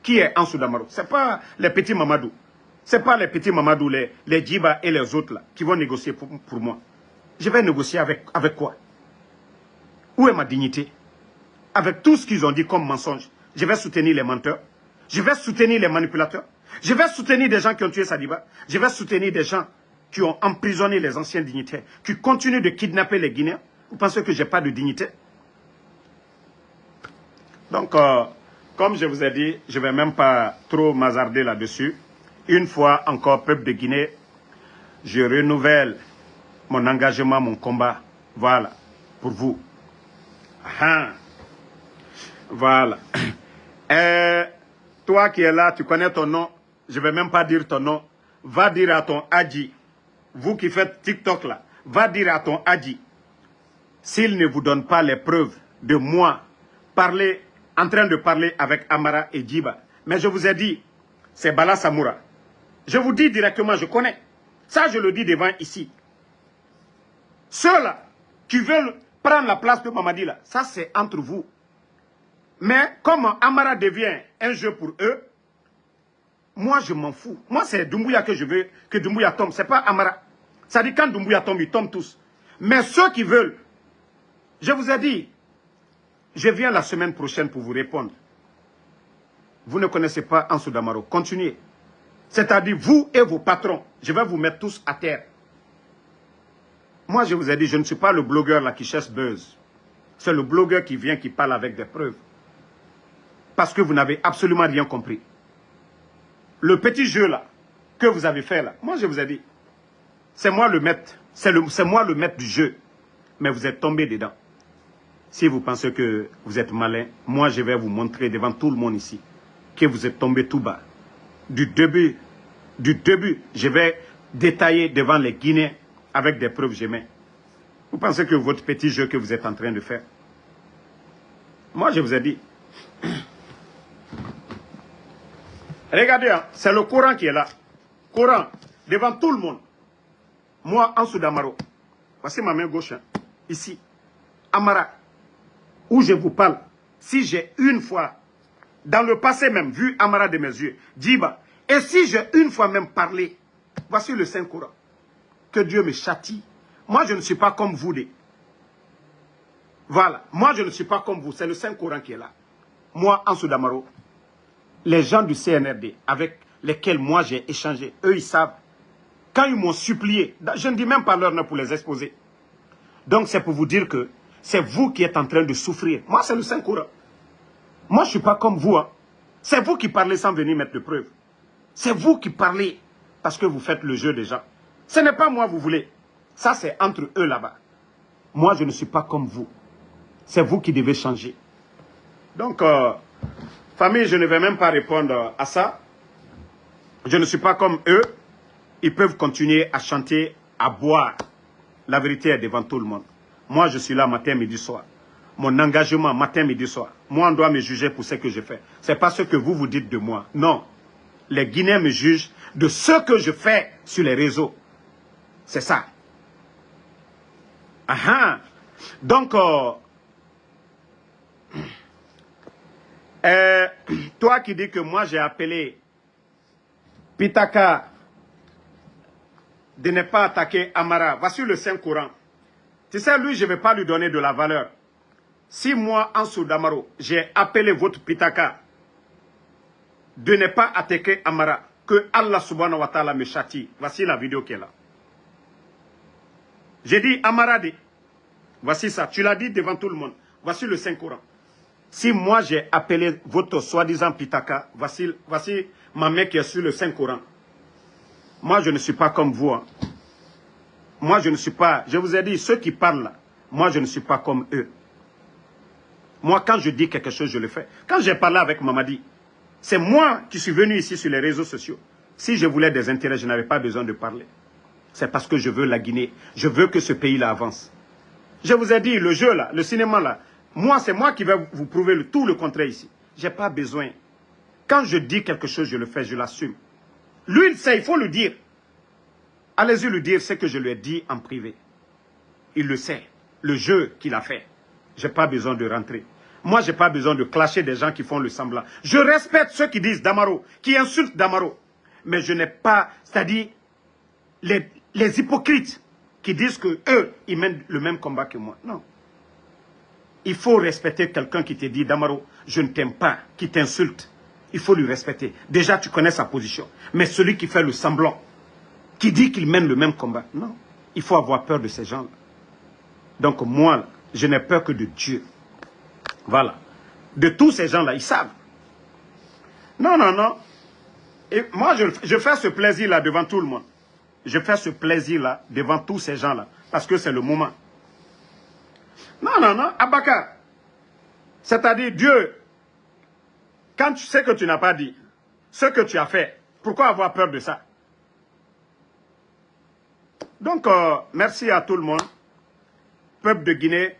Qui est Ansou Damaro? Ce n'est pas les petits Mamadou. Ce n'est pas les petits Mamadou, les Djiba et les autres là, qui vont négocier pour moi. Je vais négocier avec quoi? Où est ma dignité? Avec tout ce qu'ils ont dit comme mensonge. Je vais soutenir les menteurs. Je vais soutenir les manipulateurs. Je vais soutenir des gens qui ont tué Sadiba. Je vais soutenir des gens qui ont emprisonné les anciens dignitaires, qui continuent de kidnapper les Guinéens. Vous pensez que je n'ai pas de dignité? Donc, comme je vous ai dit, je ne vais même pas trop m'hasarder là-dessus. Une fois encore, peuple de Guinée, je renouvelle mon engagement, mon combat. Voilà, pour vous. Voilà. Toi qui es là, tu connais ton nom. Je ne vais même pas dire ton nom. Va dire à ton Hadji, vous qui faites TikTok là, va dire à ton Hadji, s'il ne vous donne pas les preuves de moi en train de parler avec Amara et Djiba. Mais je vous ai dit, c'est Bala Samoura. Je vous dis directement, je connais. Ça, je le dis devant ici. Ceux-là qui veulent prendre la place de Mamadi là, ça c'est entre vous. Mais comme Amara devient un jeu pour eux, moi je m'en fous. Moi c'est Doumbouya que je veux que Doumbouya tombe. C'est pas Amara. Ça dit quand Doumbouya tombe, ils tombent tous. Mais ceux qui veulent, je vous ai dit, je viens la semaine prochaine pour vous répondre. Vous ne connaissez pas Ansou Damaro. Continuez. C'est-à-dire vous et vos patrons. Je vais vous mettre tous à terre. Moi je vous ai dit, je ne suis pas le blogueur là qui cherche buzz. C'est le blogueur qui vient, qui parle avec des preuves. Parce que vous n'avez absolument rien compris. Le petit jeu là, que vous avez fait là, moi je vous ai dit, c'est moi le maître, c'est moi le maître du jeu. Mais vous êtes tombé dedans. Si vous pensez que vous êtes malin, moi je vais vous montrer devant tout le monde ici que vous êtes tombé tout bas. Du début, je vais détailler devant les Guinéens avec des preuves jamais. Vous pensez que votre petit jeu que vous êtes en train de faire. Moi je vous ai dit. Regardez, hein, c'est le Coran qui est là. Coran, devant tout le monde. Moi, Ansou Damaro. Voici ma main gauche, hein, ici. Amara, où je vous parle. Si j'ai une fois, dans le passé même, vu Amara de mes yeux, Djiba, et si j'ai une fois même parlé, voici le Saint-Coran. Que Dieu me châtie. Moi, je ne suis pas comme vous. Voilà, moi, je ne suis pas comme vous. C'est le Saint-Coran qui est là. Moi, Ansou Damaro. Les gens du CNRD avec lesquels moi j'ai échangé, eux ils savent. Quand ils m'ont supplié, je ne dis même pas leur nom pour les exposer. Donc c'est pour vous dire que c'est vous qui êtes en train de souffrir. Moi c'est le Saint-Coran. Moi je ne suis pas comme vous. Hein. C'est vous qui parlez sans venir mettre de preuves. C'est vous qui parlez parce que vous faites le jeu des gens. Ce n'est pas moi vous voulez. Ça c'est entre eux là-bas. Moi je ne suis pas comme vous. C'est vous qui devez changer. Donc... famille, je ne vais même pas répondre à ça. Je ne suis pas comme eux. Ils peuvent continuer à chanter, à boire. La vérité est devant tout le monde. Moi, je suis là matin, midi, soir. Mon engagement, matin, midi, soir. Moi, on doit me juger pour ce que je fais. Ce n'est pas ce que vous dites de moi. Non. Les Guinéens me jugent de ce que je fais sur les réseaux. C'est ça. Donc... toi qui dis que moi j'ai appelé Pitaka de ne pas attaquer Amara, voici le Saint-Coran. Tu sais, lui, je ne vais pas lui donner de la valeur. Si moi, Ansou Damaro, j'ai appelé votre Pitaka de ne pas attaquer Amara, que Allah subhanahu wa ta'ala me châtie. Voici la vidéo qui est là. J'ai dit Amara dit, voici ça, tu l'as dit devant tout le monde. Voici le Saint-Coran. Si moi j'ai appelé votre soi-disant Pitaka, voici ma main qui est sur le Saint-Coran. Moi je ne suis pas comme vous. Hein. Moi je ne suis pas, je vous ai dit, ceux qui parlent là, moi je ne suis pas comme eux. Moi quand je dis quelque chose, je le fais. Quand j'ai parlé avec Mamadi, c'est moi qui suis venu ici sur les réseaux sociaux. Si je voulais des intérêts, je n'avais pas besoin de parler. C'est parce que je veux la Guinée. Je veux que ce pays-là avance. Je vous ai dit, le jeu là, le cinéma là, moi, c'est moi qui vais vous prouver tout le contraire ici. Je n'ai pas besoin. Quand je dis quelque chose, je le fais, je l'assume. Lui, il sait, il faut le dire. Allez-y lui dire ce que je lui ai dit en privé. Il le sait. Le jeu qu'il a fait. Je n'ai pas besoin de rentrer. Moi, je n'ai pas besoin de clasher des gens qui font le semblant. Je respecte ceux qui disent Damaro, qui insultent Damaro. Mais je n'ai pas, c'est-à-dire, les hypocrites qui disent qu'eux, ils mènent le même combat que moi. Non. Il faut respecter quelqu'un qui te dit, Damaro, je ne t'aime pas, qui t'insulte. Il faut lui respecter. Déjà, tu connais sa position. Mais celui qui fait le semblant, qui dit qu'il mène le même combat, non. Il faut avoir peur de ces gens-là. Donc moi, je n'ai peur que de Dieu. Voilà. De tous ces gens-là, ils savent. Non, non, non. Et moi, je fais ce plaisir-là devant tout le monde. Je fais ce plaisir-là devant tous ces gens-là. Parce que c'est le moment. Non, non, non, Abaka. C'est-à-dire Dieu, quand tu sais que tu n'as pas dit, ce que tu as fait, pourquoi avoir peur de ça? Donc, merci à tout le monde. Peuple de Guinée,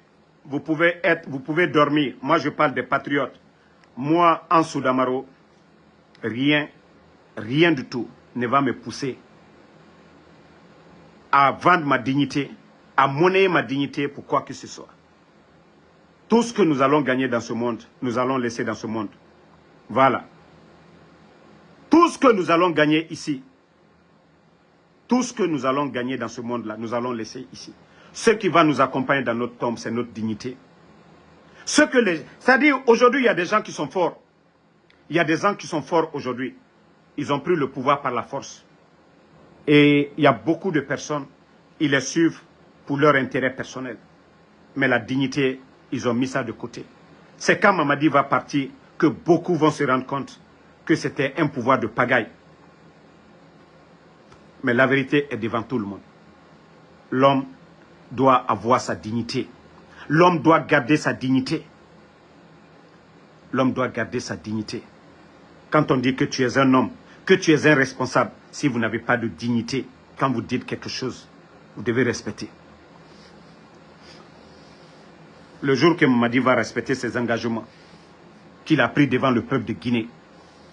vous pouvez dormir. Moi, je parle des patriotes. Moi, Ansou Damaro, rien du tout ne va me pousser à vendre ma dignité, à monnayer ma dignité pour quoi que ce soit. Tout ce que nous allons gagner dans ce monde, nous allons laisser dans ce monde. Voilà. Tout ce que nous allons gagner ici, tout ce que nous allons gagner dans ce monde-là, nous allons laisser ici. Ce qui va nous accompagner dans notre tombe, c'est notre dignité. C'est-à-dire, aujourd'hui, il y a des gens qui sont forts. Il y a des gens qui sont forts aujourd'hui. Ils ont pris le pouvoir par la force. Et il y a beaucoup de personnes, ils les suivent pour leur intérêt personnel. Mais la dignité, ils ont mis ça de côté. C'est quand Mamadi va partir que beaucoup vont se rendre compte que c'était un pouvoir de pagaille. Mais la vérité est devant tout le monde. L'homme doit avoir sa dignité. L'homme doit garder sa dignité. L'homme doit garder sa dignité. Quand on dit que tu es un homme, que tu es un responsable, si vous n'avez pas de dignité, quand vous dites quelque chose, vous devez respecter. Le jour que Mamadi va respecter ses engagements qu'il a pris devant le peuple de Guinée,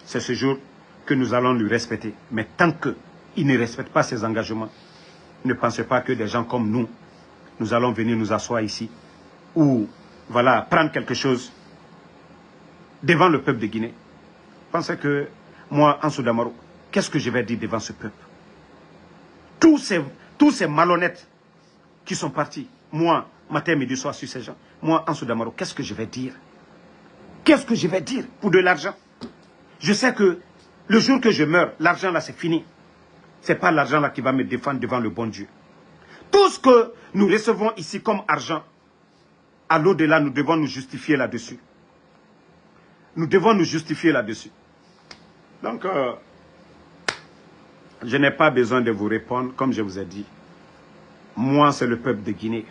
c'est ce jour que nous allons lui respecter. Mais tant qu'il ne respecte pas ses engagements, ne pensez pas que des gens comme nous allons venir nous asseoir ici, ou voilà, prendre quelque chose devant le peuple de Guinée. Pensez que moi, Ansou Damaro, qu'est-ce que je vais dire devant ce peuple? Tous ces malhonnêtes qui sont partis, moi, matin, midi, soir, sur ces gens, moi, Ansou Damaro, qu'est-ce que je vais dire? Qu'est-ce que je vais dire pour de l'argent? Je sais que le jour que je meurs, l'argent là, c'est fini. Ce n'est pas l'argent là qui va me défendre devant le bon Dieu. Tout ce que nous recevons ici comme argent, à l'au-delà, nous devons nous justifier là-dessus. Nous devons nous justifier là-dessus. Donc, je n'ai pas besoin de vous répondre, comme je vous ai dit. Moi, c'est le peuple de Guinée.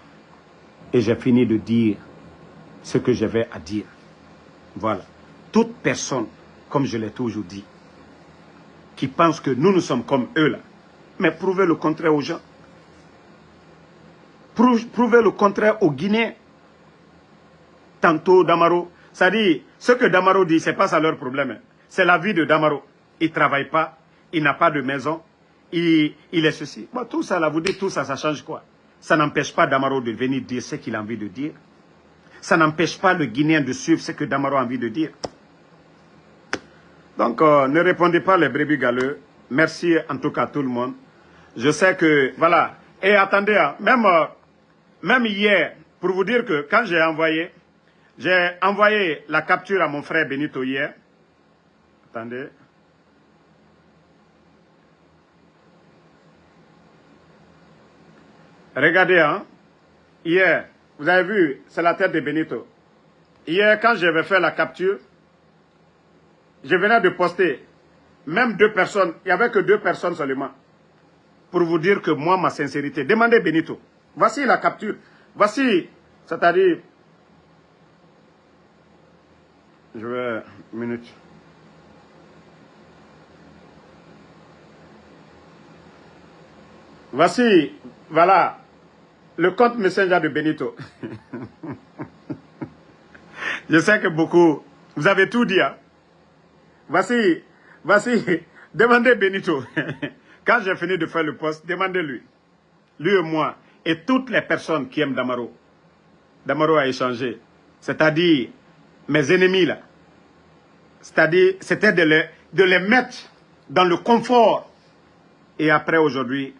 Et j'ai fini de dire ce que j'avais à dire. Voilà. Toute personne, comme je l'ai toujours dit, qui pense que nous sommes comme eux là, mais prouvez le contraire aux gens. Prouvez le contraire aux Guinéens. Tantôt Damaro, c'est-à-dire, ce que Damaro dit, ce n'est pas ça leur problème. C'est la vie de Damaro. Il ne travaille pas, il n'a pas de maison, il est ceci. Bon, tout ça, là, vous dites tout ça, ça change quoi? Ça n'empêche pas Damaro de venir dire ce qu'il a envie de dire. Ça n'empêche pas le Guinéen de suivre ce que Damaro a envie de dire. Donc, ne répondez pas les brebis galeux. Merci en tout cas à tout le monde. Je sais que, voilà. Et attendez, hein, même hier, pour vous dire que quand j'ai envoyé la capture à mon frère Benito hier. Attendez. Regardez, hein. Hier, vous avez vu, c'est la tête de Benito. Hier, quand j'avais fait la capture, je venais de poster, même 2 personnes, il n'y avait que 2 personnes seulement, pour vous dire que moi, ma sincérité, demandez Benito. Voici la capture. Voici, c'est-à-dire, je vais, une minute. Voici, voilà, le compte Messenger de Benito. Je sais que beaucoup, vous avez tout dit, hein? Voici, demandez Benito. Quand j'ai fini de faire le poste, demandez-lui. Lui et moi, et toutes les personnes qui aiment Damaro. Damaro a échangé. C'est-à-dire, mes ennemis là. C'est-à-dire, c'était de les mettre dans le confort. Et après, aujourd'hui,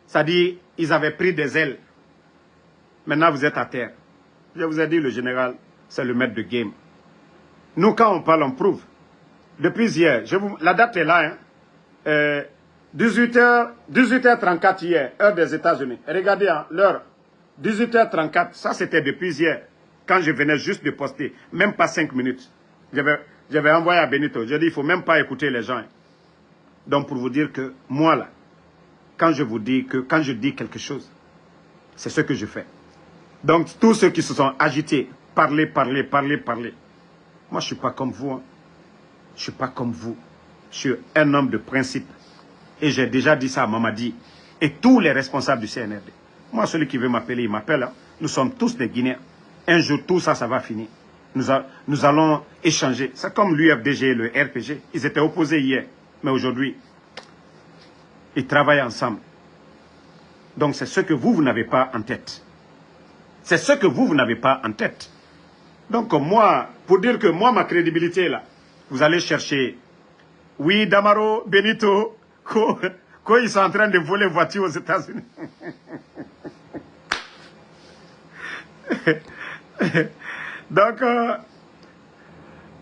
c'est-à-dire, ils avaient pris des ailes. Maintenant, vous êtes à terre. Je vous ai dit, le général, c'est le maître de game. Nous, quand on parle, on prouve. Depuis hier, la date est là, hein. 18h34 hier, heure des États-Unis. Regardez hein, l'heure, 18h34, ça c'était depuis hier, quand je venais juste de poster, même pas 5 minutes. J'avais envoyé à Benito, j'ai dit il ne faut même pas écouter les gens. Hein. Donc pour vous dire que moi là, quand je vous dis que quand je dis quelque chose, c'est ce que je fais. Donc tous ceux qui se sont agités, parler. Moi je ne suis pas comme vous. Hein. Je ne suis pas comme vous. Je suis un homme de principe. Et j'ai déjà dit ça à Mamadi et tous les responsables du CNRD. Moi, celui qui veut m'appeler, il m'appelle. Hein. Nous sommes tous des Guinéens. Un jour, tout ça, ça va finir. Nous allons échanger. C'est comme l'UFDG et le RPG. Ils étaient opposés hier. Mais aujourd'hui, ils travaillent ensemble. Donc, c'est ce que vous n'avez pas en tête. C'est ce que vous n'avez pas en tête. Donc, moi, pour dire que moi, ma crédibilité, là, vous allez chercher, oui, Damaro, Benito, quand ils sont en train de voler voitures aux États-Unis. Donc,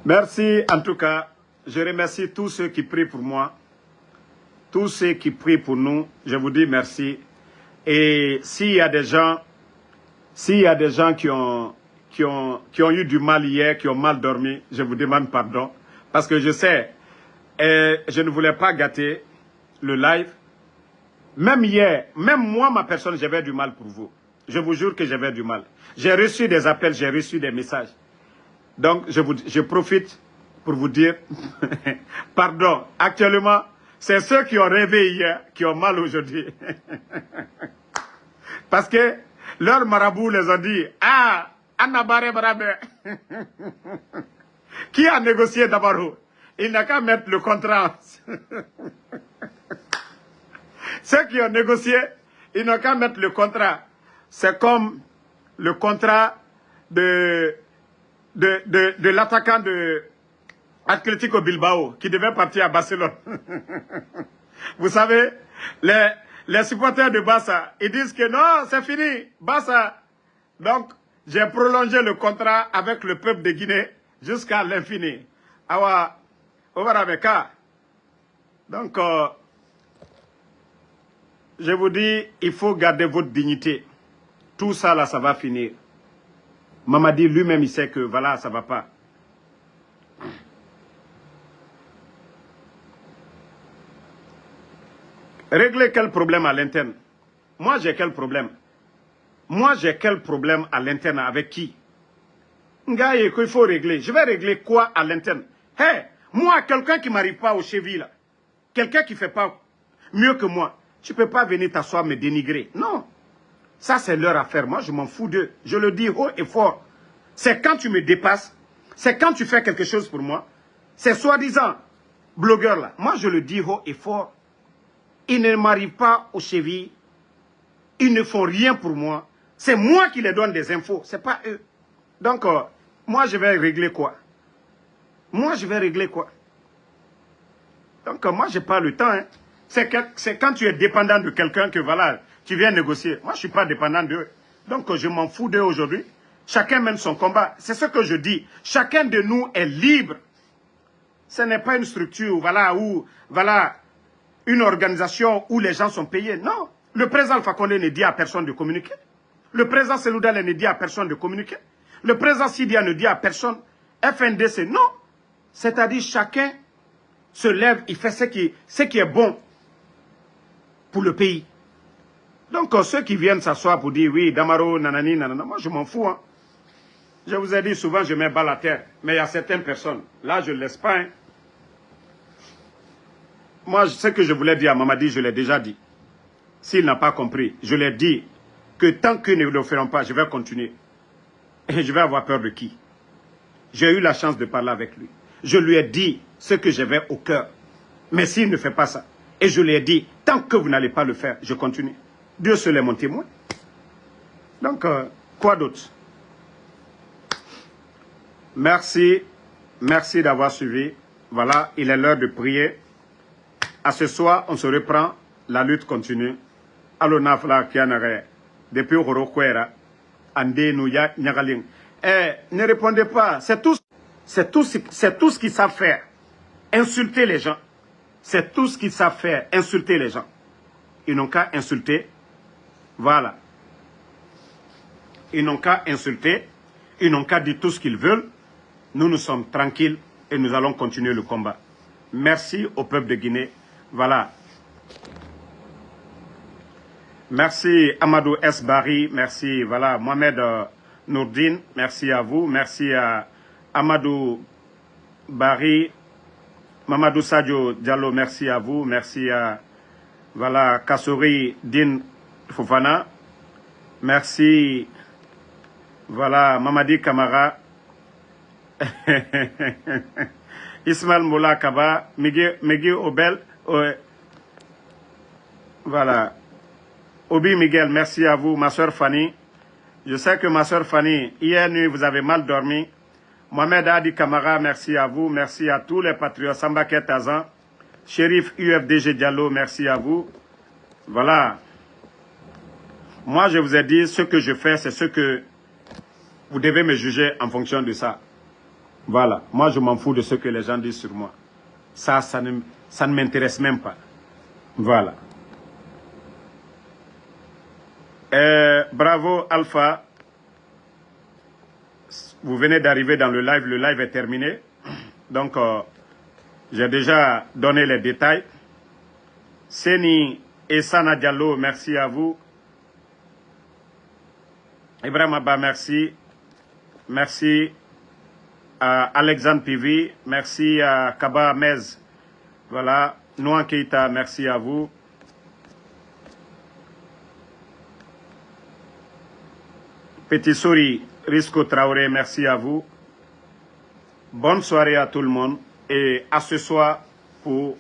merci en tout cas. Je remercie tous ceux qui prient pour moi. Tous ceux qui prient pour nous, je vous dis merci. Et s'il y a des gens, qui ont eu du mal hier, qui ont mal dormi, je vous demande pardon. Parce que je sais, je ne voulais pas gâter le live. Même hier, même moi, ma personne, j'avais du mal pour vous. Je vous jure que j'avais du mal. J'ai reçu des appels, j'ai reçu des messages. Donc, je profite pour vous dire, pardon, actuellement, c'est ceux qui ont rêvé hier, qui ont mal aujourd'hui. Parce que leurs marabouts les ont dit, ah, Anna Baré Barabé. Qui a négocié d'abord? Il n'a qu'à mettre le contrat. Ceux qui ont négocié, ils n'ont qu'à mettre le contrat. C'est comme le contrat de l'attaquant de Atlético Bilbao qui devait partir à Barcelone. Vous savez, les supporters de Barça, ils disent que non, c'est fini, Barça. Donc, j'ai prolongé le contrat avec le peuple de Guinée jusqu'à l'infini. Awa, Ovarabeka. Donc, je vous dis, il faut garder votre dignité. Tout ça, là, ça va finir. Mamadi lui-même, il sait que, voilà, ça ne va pas. Régler quel problème à l'interne? Moi, j'ai quel problème? Moi, j'ai quel problème à l'interne avec qui? Ngaye, qu'il faut régler. Je vais régler quoi à l'interne? Hé, moi, quelqu'un qui ne m'arrive pas aux chevilles, là, quelqu'un qui ne fait pas mieux que moi, tu ne peux pas venir t'asseoir me dénigrer. Non. Ça, c'est leur affaire. Moi, je m'en fous d'eux. Je le dis haut et fort. C'est quand tu me dépasses, c'est quand tu fais quelque chose pour moi, c'est soi-disant blogueur là. Moi, je le dis haut et fort. Ils ne m'arrivent pas aux chevilles. Ils ne font rien pour moi. C'est moi qui les donne des infos. Ce n'est pas eux. Donc, moi, je vais régler quoi? Moi, je vais régler quoi? Donc, moi, je n'ai pas le temps. Hein. C'est quand tu es dépendant de quelqu'un que, voilà, tu viens négocier. Moi, je ne suis pas dépendant d'eux. Donc, je m'en fous d'eux aujourd'hui. Chacun mène son combat. C'est ce que je dis. Chacun de nous est libre. Ce n'est pas une structure, voilà, où, voilà, une organisation où les gens sont payés. Non. Le président Alpha Condé ne dit à personne de communiquer. Le président Seloudal ne dit à personne de communiquer. Le président Sidia ne dit à personne. FNDC, non. C'est-à-dire chacun se lève, il fait ce qui est bon pour le pays. Donc ceux qui viennent s'asseoir pour dire oui, Damaro, nanani, nanana, moi je m'en fous. Hein. Je vous ai dit souvent, je mets balle à terre. Mais il y a certaines personnes, là je ne laisse pas. Hein. Moi, ce que je voulais dire à Mamadi, je l'ai déjà dit. S'il n'a pas compris, je l'ai dit que tant qu'ils ne le feront pas, je vais continuer. Et je vais avoir peur de qui? J'ai eu la chance de parler avec lui. Je lui ai dit ce que j'avais au cœur. Mais s'il ne fait pas ça, et je lui ai dit, tant que vous n'allez pas le faire, je continue. Dieu seul est mon témoin. Donc, quoi d'autre? Merci. Merci d'avoir suivi. Voilà, il est l'heure de prier. À ce soir, on se reprend. La lutte continue. Alonafla Kianare. Depuis Horokwera. Ande Nouya Nyagaling. Ne répondez pas. C'est tout ce qu'ils savent faire. Insulter les gens. C'est tout ce qu'ils savent faire. Insulter les gens. Ils n'ont qu'à insulter. Voilà. Ils n'ont qu'à insulter. Ils n'ont qu'à dire tout ce qu'ils veulent. Nous, nous sommes tranquilles et nous allons continuer le combat. Merci au peuple de Guinée. Voilà. Merci Amadou S. Barry. Merci. Voilà. Mohamed Nourdine. Merci à vous. Merci à Amadou Barry. Mamadou Sadio Diallo, merci à vous. Merci à voilà, Kassouri Din Fofana. Merci. Voilà, Mamadi Kamara. Ismaël Moula Kaba. Miguel Obel. Voilà. Obi Miguel, merci à vous. Ma soeur Fanny. Je sais que ma soeur Fanny, hier nuit, vous avez mal dormi. Mohamed Adi Kamara, merci à vous. Merci à tous les patriotes. Sambaket Tazan. Shérif UFDG Diallo, merci à vous. Voilà. Moi, je vous ai dit, ce que je fais, c'est ce que vous devez me juger en fonction de ça. Voilà. Moi, je m'en fous de ce que les gens disent sur moi. Ça ne m'intéresse même pas. Voilà. Bravo, Alpha. Vous venez d'arriver dans le live. Le live est terminé. Donc, j'ai déjà donné les détails. Seni et Sana Diallo, merci à vous. Ibrahim Abba, merci. Merci à Alexandre Pivi. Merci à Kaba Mez. Voilà. Nouan Keita, merci à vous. Petit Souri, Risco Traoré, merci à vous. Bonne soirée à tout le monde. Et à ce soir pour